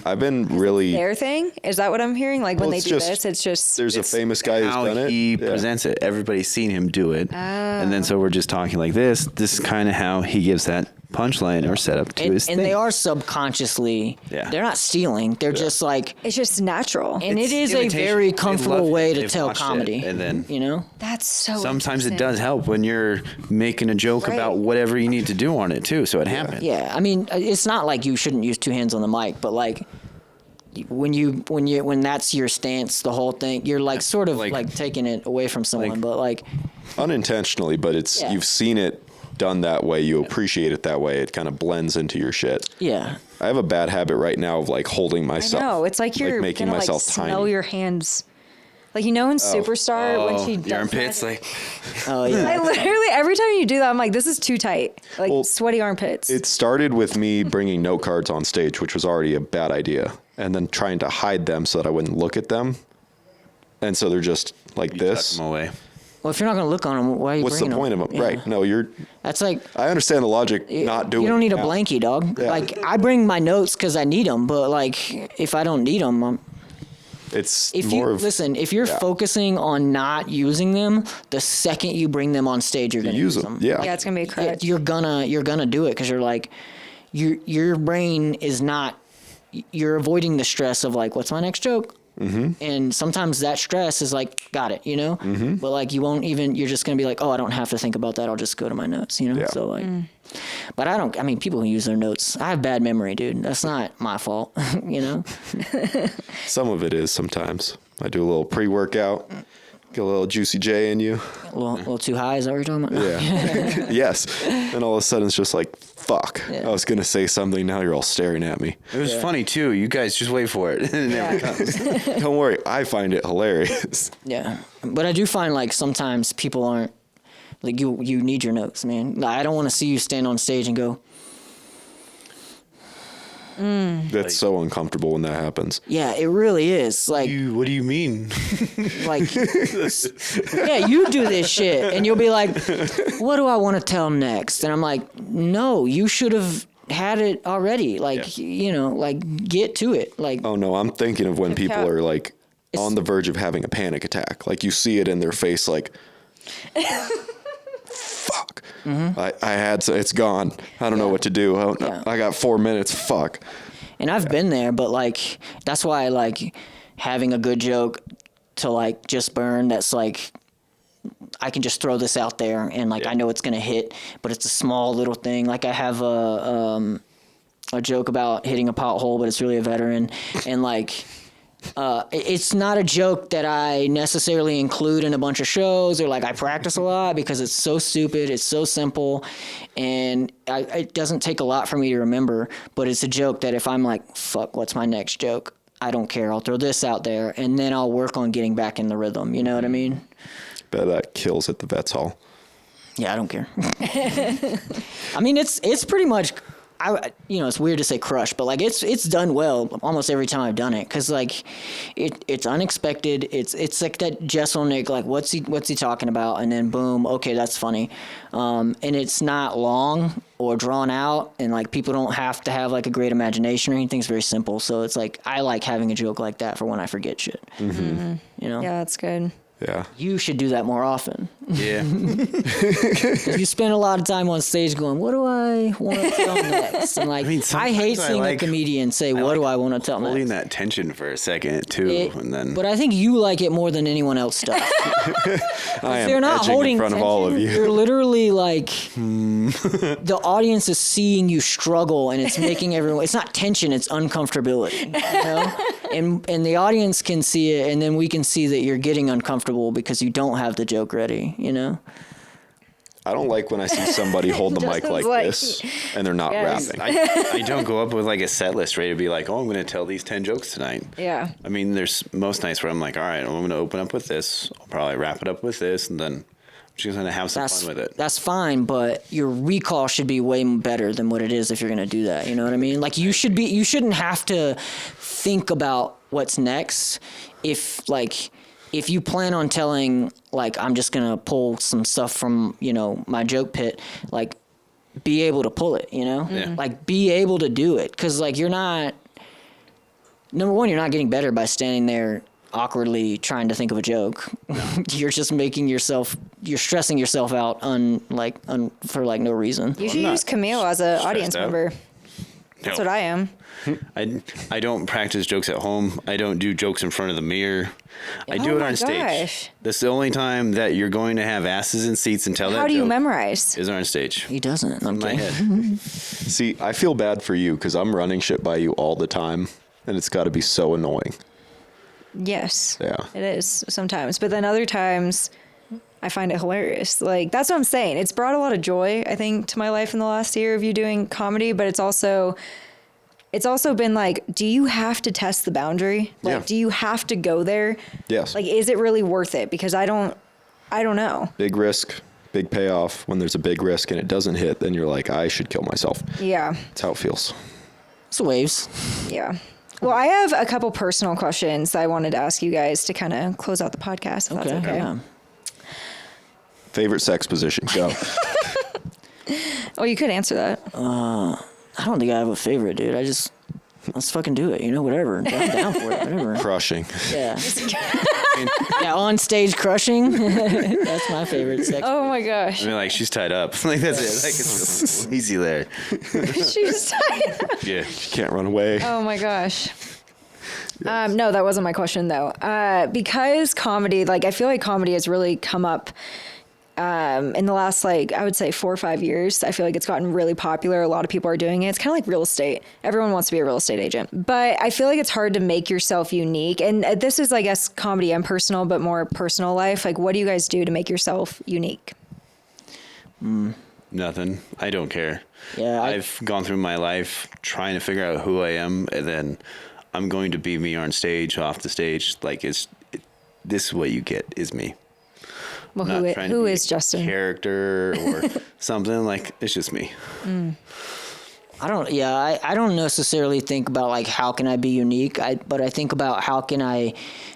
I've been really their thing. Is that what I'm hearing? Like when they do this, it's just there's a famous guy who's done it. He presents it. Everybody's seen him do it, and then so we're just talking like this. This is kind of how he gives that punchline or setup to his thing. And they are subconsciously. Yeah. They're not stealing. They're just like it's just natural. And it is a very comfortable way to tell comedy. And then that's so. Sometimes it does help when you're making a joke about whatever you need to do on it too, so it happens. Yeah, I mean, it's not like you shouldn't use two hands on the mic, but like when that's your stance, the whole thing, you're like sort of like taking it away from someone, but like unintentionally, but it's you've seen it done that way, you appreciate it that way, it kind of blends into your shit. Yeah. I have a bad habit right now of like holding myself. No, it's like you're making gonna, myself like, tiny. smell your hands. Like in Superstar when she does your armpits that. like oh yeah. I literally every time you do that I'm like this is too tight. Like sweaty armpits. It started with me bringing note cards on stage, which was already a bad idea, and then trying to hide them so that I wouldn't look at them. And so they're just like this. Tuck them away. Well, if you're not going to look on them, why are you What's the bringing point them? of them? Yeah. Right. No, That's like... I understand the logic not doing it. You don't need a blankie, dog. Yeah. Like, I bring my notes because I need them, but, like, if I don't need them... If you're focusing on not using them, the second you bring them on stage, you're going to use them. Yeah. Yeah, it's going to be a crutch. You're gonna do it because you're like... Your brain is not... You're avoiding the stress of, like, what's my next joke? Mm-hmm. And sometimes that stress is like, got it, Mm-hmm. But like, you're just going to be like, oh, I don't have to think about that. I'll just go to my notes, Yeah. So like, but people can use their notes. I have bad memory, dude. That's not my fault, Some of it is sometimes. I do a little pre-workout, get a little Juicy J in you. A little too high, is that what you're talking about? Yeah. Yes. And all of a sudden it's just like, fuck. Yeah. I was going to say something. Now you're all staring at me. It was funny too. You guys just wait for it. It never comes. Don't worry. I find it hilarious. Yeah. But I do find like sometimes people aren't like you need your notes, man. Like, I don't want to see you stand on stage and go, That's so uncomfortable when that happens. Yeah, it really is. Like, what do you mean? Like, yeah, you do this shit, and you'll be like, "What do I want to tell next?" And I'm like, "No, you should have had it already. Like, like get to it. Like, oh no, I'm thinking of when people are like on the verge of having a panic attack. Like you see it in their face, like, fuck. Mm-hmm. It's gone. I don't know what to do. I got 4 minutes. Fuck. And I've been there, but like, that's why I like having a good joke to like just burn. That's like, I can just throw this out there and like, I know it's going to hit, but it's a small little thing. Like I have a joke about hitting a pothole, but it's really a veteran. And like, it's not a joke that I necessarily include in a bunch of shows or like I practice a lot because it's so stupid. It's so simple. And it doesn't take a lot for me to remember, but it's a joke that if I'm like, fuck, what's my next joke? I don't care. I'll throw this out there, and then I'll work on getting back in the rhythm. You know what I mean? Bet that kills at the vet's hall. Yeah, I don't care. I mean, it's pretty much, it's weird to say crush, but like it's done well almost every time I've done it, because like it's unexpected. It's like that Jesselnick, like what's he talking about, and then boom, okay, that's funny, and it's not long or drawn out, and like people don't have to have like a great imagination or anything. It's very simple, so it's like I like having a joke like that for when I forget shit. Mm-hmm. You know? Yeah, that's good. Yeah. You should do that more often. Yeah. If you spend a lot of time on stage going, what do I want to tell next? And like, I hate seeing a comedian say, what do I want to tell next? Holding that tension for a second too, and then. But I think you like it more than anyone else does. I am they're not edging holding in front tension. of all of you. You're literally like, the audience is seeing you struggle, and it's making everyone. It's not tension, it's uncomfortability. You know? And the audience can see it, and then we can see that you're getting uncomfortable because you don't have the joke ready, you know? I don't like when I see somebody hold the mic like this and they're not Yes. rapping. I don't go up with like a set list ready to be like, oh, I'm going to tell these 10 jokes tonight. Yeah. I mean, there's most nights where I'm like, all right, I'm going to open up with this. I'll probably wrap it up with this, and then I'm just going to have some fun with it. That's fine, but your recall should be way better than what it is if you're going to do that. You know what I mean? Like you shouldn't have to think about what's next if you plan on telling, like, I'm just going to pull some stuff from, my joke pit, like, be able to pull it, you know? Yeah. Like, be able to do it. Because, like, number one, you're not getting better by standing there awkwardly trying to think of a joke. You're just you're stressing yourself out for, like, no reason. You should use Camille as an audience member. That's what I am. I don't practice jokes at home. I don't do jokes in front of the mirror. I do it on stage. Gosh. That's the only time that you're going to have asses in seats and tell that joke. How do you memorize? Is on stage. He doesn't. I'm In my kidding. head. See, I feel bad for you because I'm running shit by you all the time, and it's got to be so annoying. Yes. Yeah. It is sometimes. But then other times, I find it hilarious. Like, that's what I'm saying. It's brought a lot of joy, I think, to my life in the last year of you doing comedy, but it's also been like, do you have to test the boundary? Like, Yeah. do you have to go there? Yes. Like, is it really worth it? Because I don't know. Big risk, big payoff. When there's a big risk and it doesn't hit, then you're like, I should kill myself. Yeah. That's how it feels. It's waves. Yeah. Well, I have a couple personal questions that I wanted to ask you guys to kind of close out the podcast, if that's okay. Yeah. Favorite sex position? Go. Oh, you could answer that. I don't think I have a favorite, dude. Let's fucking do it. Whatever. I'm down for it. Whatever. Crushing. Yeah. Yeah, on stage crushing. That's my favorite sex. Oh my gosh. I mean, like, she's tied up. Like, that's it. Like, it's easy there. She's tired. Yeah. Can't run away. Oh my gosh. No, that wasn't my question though. Because comedy, like, I feel like comedy has really come up in the last, like, I would say 4 or 5 years. I feel like it's gotten really popular. A lot of people are doing it. It's kind of like real estate. Everyone wants to be a real estate agent. But I feel like it's hard to make yourself unique. And this is, I guess, comedy and personal, but more personal life. Like, what do you guys do to make yourself unique? Nothing. I don't care. Yeah, I've gone through my life trying to figure out who I am, and then I'm going to be me on stage, off the stage. Like, this is what you get, is me. Well, Not trying to who be is Justin? Character or something. Like, it's just me. I don't necessarily think about, like, how can I be unique, but I think about how can I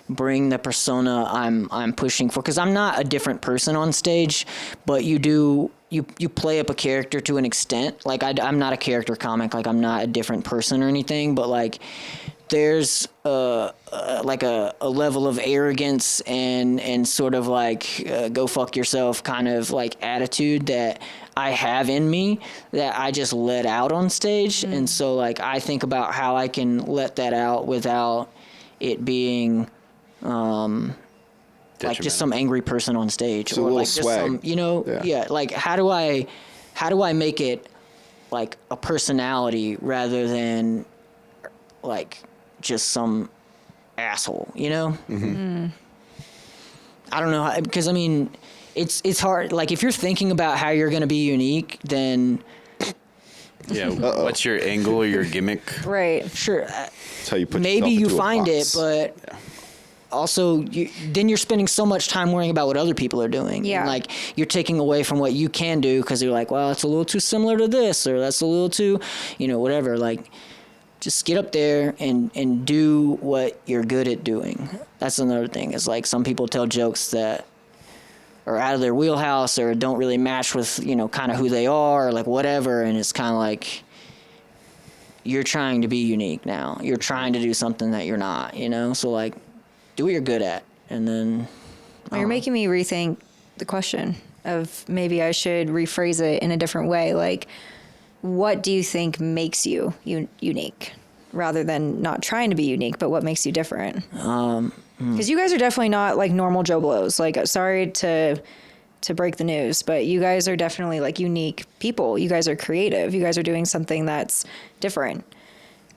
bring the persona I'm pushing for, because I'm not a different person on stage, but you play up a character to an extent. Like, I'm not a character comic, like, I'm not a different person or anything, but, like, there's like a level of arrogance and sort of like go fuck yourself kind of like attitude that I have in me that I just let out on stage. And so, like, I think about how I can let that out without it being like just some angry person on stage, So or a like little just swag. some, yeah, like how do I make it like a personality rather than like just some asshole, I don't know how, because I mean, it's hard. Like, if you're thinking about how you're going to be unique, then Yeah. What's your angle or your gimmick? Right. Sure. That's how you put Maybe yourself you into a find it, box. but also then you're spending so much time worrying about what other people are doing. Yeah. And, like, you're taking away from what you can do because you're like, well, it's a little too similar to this, or that's a little too, whatever. Like, just get up there and do what you're good at doing. That's another thing. It's like some people tell jokes that are out of their wheelhouse or don't really match with, kind of who they are, or like whatever. And it's kind of like, you're trying to be unique now. You're trying to do something that you're not, So, like, do what you're good at. And then... Well, you're making me rethink the question of maybe I should rephrase it in a different way. Like, what do you think makes you unique? Rather than not trying to be unique, but what makes you different? Because you guys are definitely not like normal Joe Blows. Like, sorry to break the news, but you guys are definitely like unique people. You guys are creative. You guys are doing something that's different.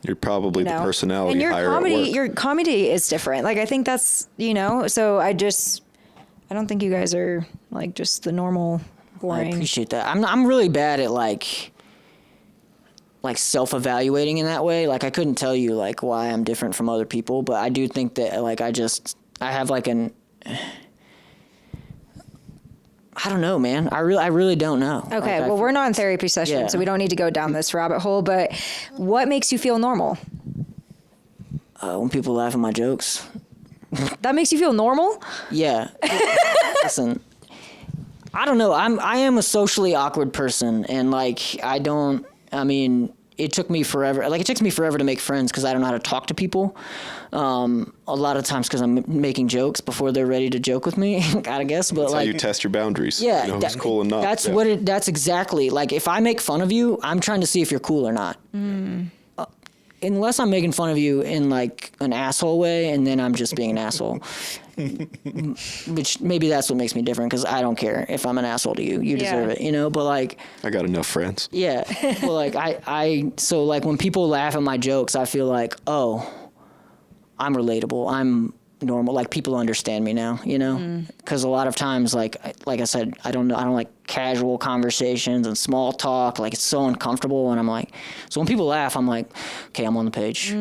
You're probably the personality and higher at work. your comedy is different. Like, I think that's, so I don't think you guys are like just the normal boring. I appreciate that. I'm really bad at like self-evaluating in that way. Like, I couldn't tell you like why I'm different from other people, but I do think that like I have like I don't know, man. I really don't know. Okay, like, we're not in therapy session, so we don't need to go down this rabbit hole, but what makes you feel normal? when people laugh at my jokes. That makes you feel normal? Yeah. Listen, I don't know. I am a socially awkward person, and it took me forever. Like, it takes me forever to make friends because I don't know how to talk to people. A lot of times because I'm making jokes before they're ready to joke with me, I guess. But That's like, how you test your boundaries. yeah, Who's cool and not. That's exactly, like, if I make fun of you, I'm trying to see if you're cool or not. Unless I'm making fun of you in like an asshole way, and then I'm just being an asshole. Which maybe that's what makes me different, because I don't care if I'm an asshole to you. You deserve it, But like, I got enough friends. yeah. Well, like so like when people laugh at my jokes, I feel like, oh, I'm relatable. I'm normal. Like, people understand me now, Because a lot of times, like I said, I don't like casual conversations and small talk. Like, it's so uncomfortable, and I'm like, so when people laugh, I'm like, okay, I'm on the page,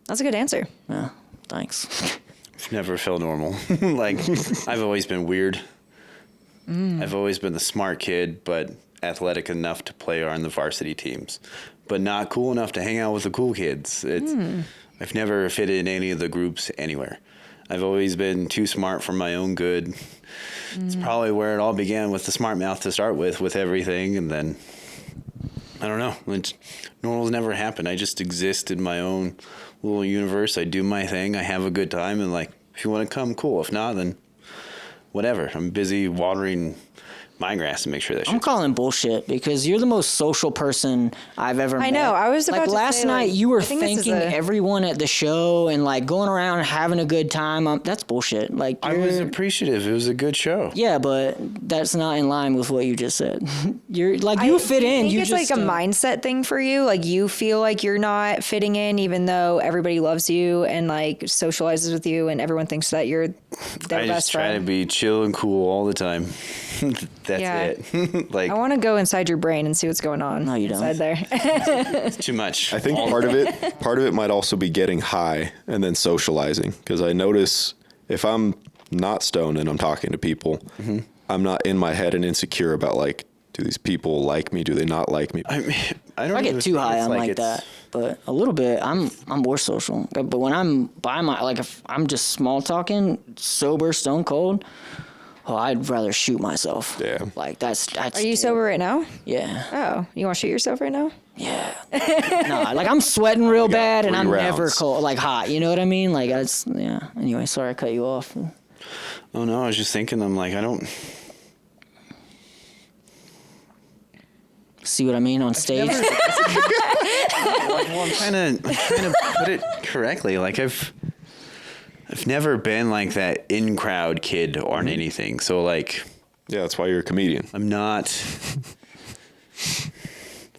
That's a good answer. Yeah, thanks. I've never felt normal. Like, I've always been weird. I've always been the smart kid, but athletic enough to play on the varsity teams, but not cool enough to hang out with the cool kids. I've never fit in any of the groups anywhere. I've always been too smart for my own good. It's probably where it all began, with the smart mouth to start with everything. And then, I don't know. Normal's never happened. I just exist in my own little universe. I do my thing. I have a good time. And like, if you want to come, cool. If not, then whatever. I'm busy watering my grass to make sure that shit's... I'm calling bullshit, because you're the most social person I've ever met. I know. I was about to last say, night, you were I think this is thanking everyone at the show and like going around and having a good time. That's bullshit. Like, I was appreciative. It was a good show. Yeah, but that's not in line with what you just said. You're like, you fit in. I think you it's just like a mindset thing for you. Like, you feel like you're not fitting in, even though everybody loves you and like socializes with you, and everyone thinks that you're their I best just try friend. to be chill and cool all the time. That's it. Like, I want to go inside your brain and see what's going on. No, you don't. Inside there. it's too much. I think part of it might also be getting high and then socializing, because I notice if I'm not stoned and I'm talking to people, I'm not in my head and insecure about like, do these people like me? Do they not like me? I mean, I don't. If I even get too think high, it's I'm like that. But a little bit, I'm more social. But when I'm by if I'm just small talking, sober, stone cold, I'd rather shoot myself. Yeah. Like, that's Are you sober right now? Yeah. Oh, you want to shoot yourself right now? Yeah. No, like, I'm sweating real bad, and 3 I'm rounds. never cold, like hot. You know what I mean? Like, yeah. Anyway, sorry I cut you off. Oh no, I was just thinking. I'm like, I don't. See what I mean on stage? Well, I'm trying to put it correctly. Like, I've never been like that in crowd kid on anything. So like, Yeah, that's why you're a comedian. I'm not.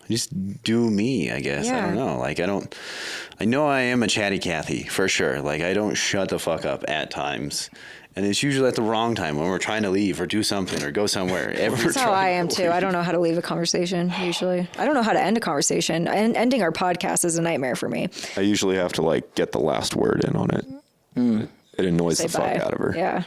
I just do me, I guess. I Yeah. don't know. Like, I I know I am a chatty Cathy for sure. Like I don't shut the fuck up at times. And it's usually at the wrong time when we're trying to leave or do something or go somewhere. That's how I am too. I don't know how to leave a conversation usually. I don't know how to end a conversation. And ending our podcast is a nightmare for me. I usually have to like get the last word in on it. It annoys the fuck out of her. Yeah.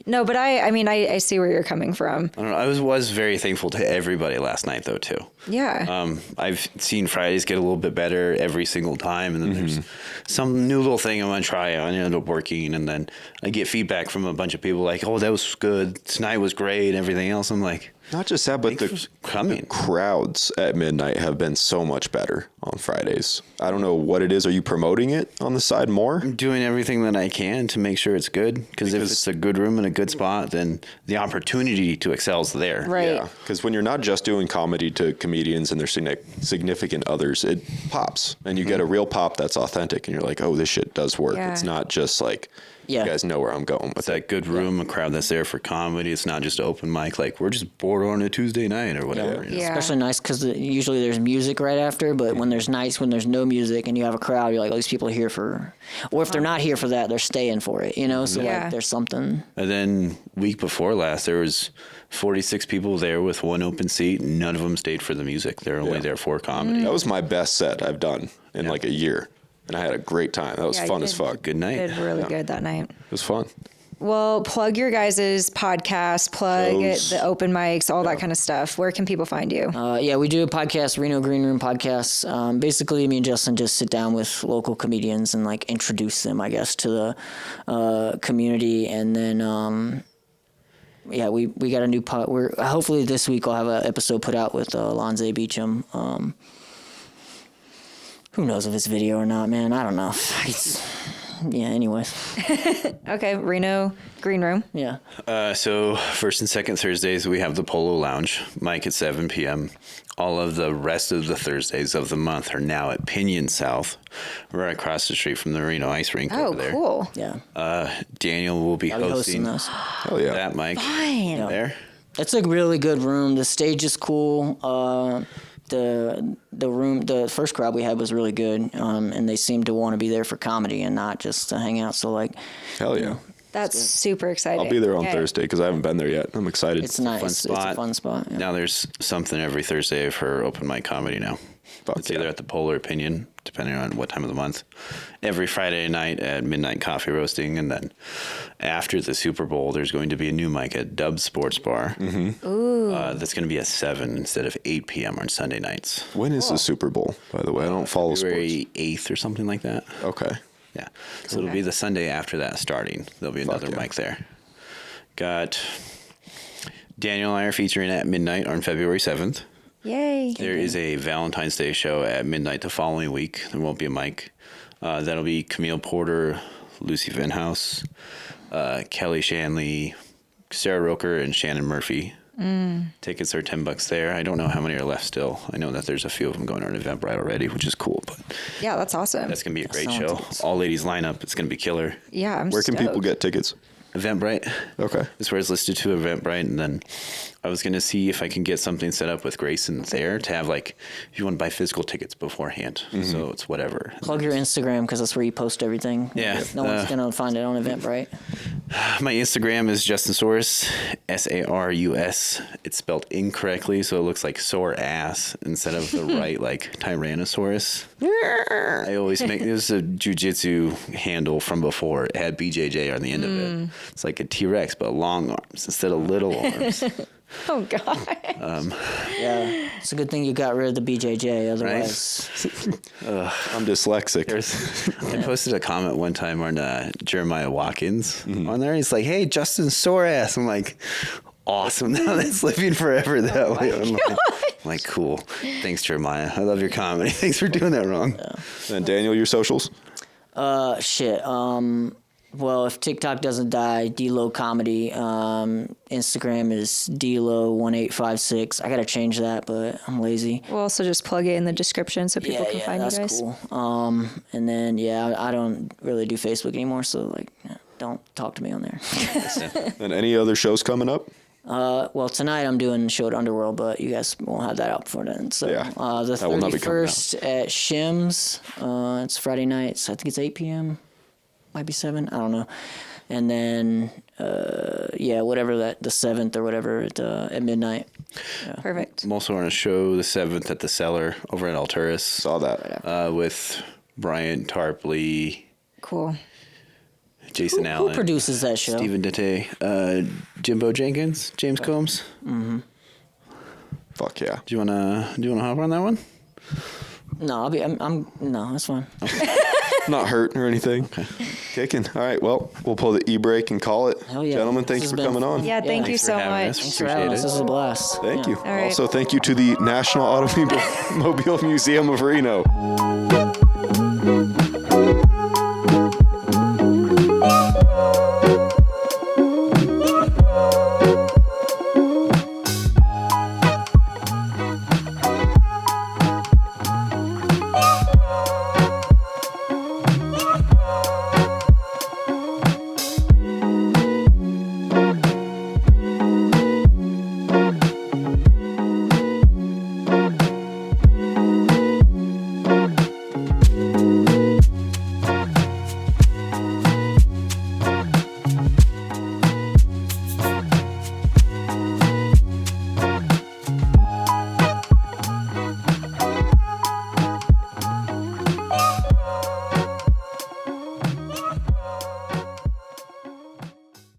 No, but I mean, I see where you're coming from. I don't know. I was very thankful to everybody last night though too. Yeah. I've seen Fridays get a little bit better every single time, and then there's some new little thing I'm gonna try, and it ended up working, and then I get feedback from a bunch of people like, "Oh, that was good. Tonight was great," and everything else. I'm like, not just that, but the crowds at midnight have been so much better on Fridays. I don't know what it is. Are you promoting it on the side more? I'm doing everything that I can to make sure it's good, because if it's a good room and a good spot, then the opportunity to excel is there. Right. Yeah, because when you're not just doing comedy to comedians and their significant others, it pops, and you get a real pop that's authentic, and you're like, oh, this shit does work. Yeah. It's not just like, you guys know where I'm going with that good room, a crowd that's there for comedy. It's not just open mic, like we're just bored on a Tuesday night or whatever. Yeah. Especially nice because usually there's music right after, but when there's nights when there's no music and you have a crowd, you're like, oh, these people are here for, or if they're not here for that, they're staying for it, you know? So like there's something. And then week before last, there was 46 people there with one open seat. None of them stayed for the music. They're only there for comedy. That was my best set I've done in like a year. And I had a great time. That was fun as fuck. Good night. Did really good that night. It was fun. Well, plug your guys' podcast, plug the open mics, all that kind of stuff. Where can people find you? Yeah, we do a podcast, Reno Green Room Podcast. Basically, me and Justin just sit down with local comedians and like introduce them, I guess, to the community. And then, we got a new pod. Hopefully this week I'll have an episode put out with Lonze Beecham. Who knows if it's video or not, man? I don't know. Anyways. Okay, Reno Green Room. Yeah. So first and second Thursdays, we have the Polo Lounge, mic at 7 p.m. All of the rest of the Thursdays of the month are now at Pinion South, right across the street from the Reno Ice Rink over there. Oh, cool. Yeah. Daniel will be hosting those. Hell yeah. that mic there. It's a really good room. The stage is cool. The room, the first crowd we had was really good, and they seemed to want to be there for comedy and not just to hang out. So like, hell yeah, that's super exciting. I'll be there on Thursday because I haven't been there yet. I'm excited. It's nice. It's a fun spot. Yeah. Now there's something every Thursday for open mic comedy now. It's either at the Polar Opinion, depending on what time of the month. Every Friday night at Midnight Coffee Roasting, and then after the Super Bowl, there's going to be a new mic at Dub's Sports Bar. Ooh. That's going to be at 7 instead of 8 p.m. on Sunday nights. When is the Super Bowl, by the way? I don't follow February sports. 8th or something like that. Okay. Yeah. So it'll be the Sunday after that starting. There'll be another mic there. Got Daniel and I are featuring at midnight on February 7th. Yay. There is a Valentine's Day show at midnight the following week. There won't be a mic. That'll be Camille Porter, Lucy Venhouse, Kelly Shanley, Sarah Roker, and Shannon Murphy. Tickets are $10 there. I don't know how many are left still. I know that there's a few of them going on Eventbrite already, which is cool. But yeah, that's awesome. That's going to be a great show. All ladies lineup. It's going to be killer. Yeah, I'm Where can people get tickets? Eventbrite. Okay. That's where it's listed to Eventbrite. And then I was going to see if I can get something set up with Grayson there to have, like, if you want to buy physical tickets beforehand. So it's whatever. Plug your Instagram because that's where you post everything. Yeah. No one's going to find it on Eventbrite. My Instagram is Justin Saurus, Sarus. It's spelled incorrectly, so it looks like sore ass instead of the right, like Tyrannosaurus. I always make this a jiu-jitsu handle from before. It had BJJ on the end of it. It's like a T-Rex, but long arms instead of little arms. Oh, God. Yeah. It's a good thing you got rid of the BJJ. Otherwise, I'm dyslexic. I posted a comment one time on Jeremiah Watkins on there. He's like, hey, Justin sore ass. I'm like, awesome. Now that's living forever that way. I'm like, cool. Thanks, Jeremiah. I love your comedy. Thanks for doing that wrong. Yeah. And Daniel, your socials? Well, if TikTok doesn't die, D-Low Comedy. Instagram is D-Low1856. I got to change that, but I'm lazy. We'll also just plug it in the description so people can find you guys. That's cool. And then, I don't really do Facebook anymore, so, like, don't talk to me on there. And any other shows coming up? Well, tonight I'm doing the show at Underworld, but you guys won't have that out before then. So Yeah, the that will not be coming out. 31st at Shim's. It's Friday night. So I think it's 8 p.m. Might be 7. I don't know. And then whatever the 7th or whatever at midnight. Yeah. Perfect. I'm also on a show the 7th at the Cellar over in Alturas. Saw that. With Bryant Tarpley, Cool. Jason Allen. Who produces that show? Stephen Dete, Jimbo Jenkins, James Combs. Fuck yeah. Do you wanna hop on that one? No, no, that's fine. Not hurt or anything. Okay. Kicking. All right. Well, we'll pull the e-brake and call it. Hell yeah. Gentlemen, This thanks has for been coming fun. on. Yeah, thank you Thanks for so having much. us. Thanks for having us. This is a blast. Thank Yeah. you. All right. Also, thank you to the National Automobile Museum of Reno.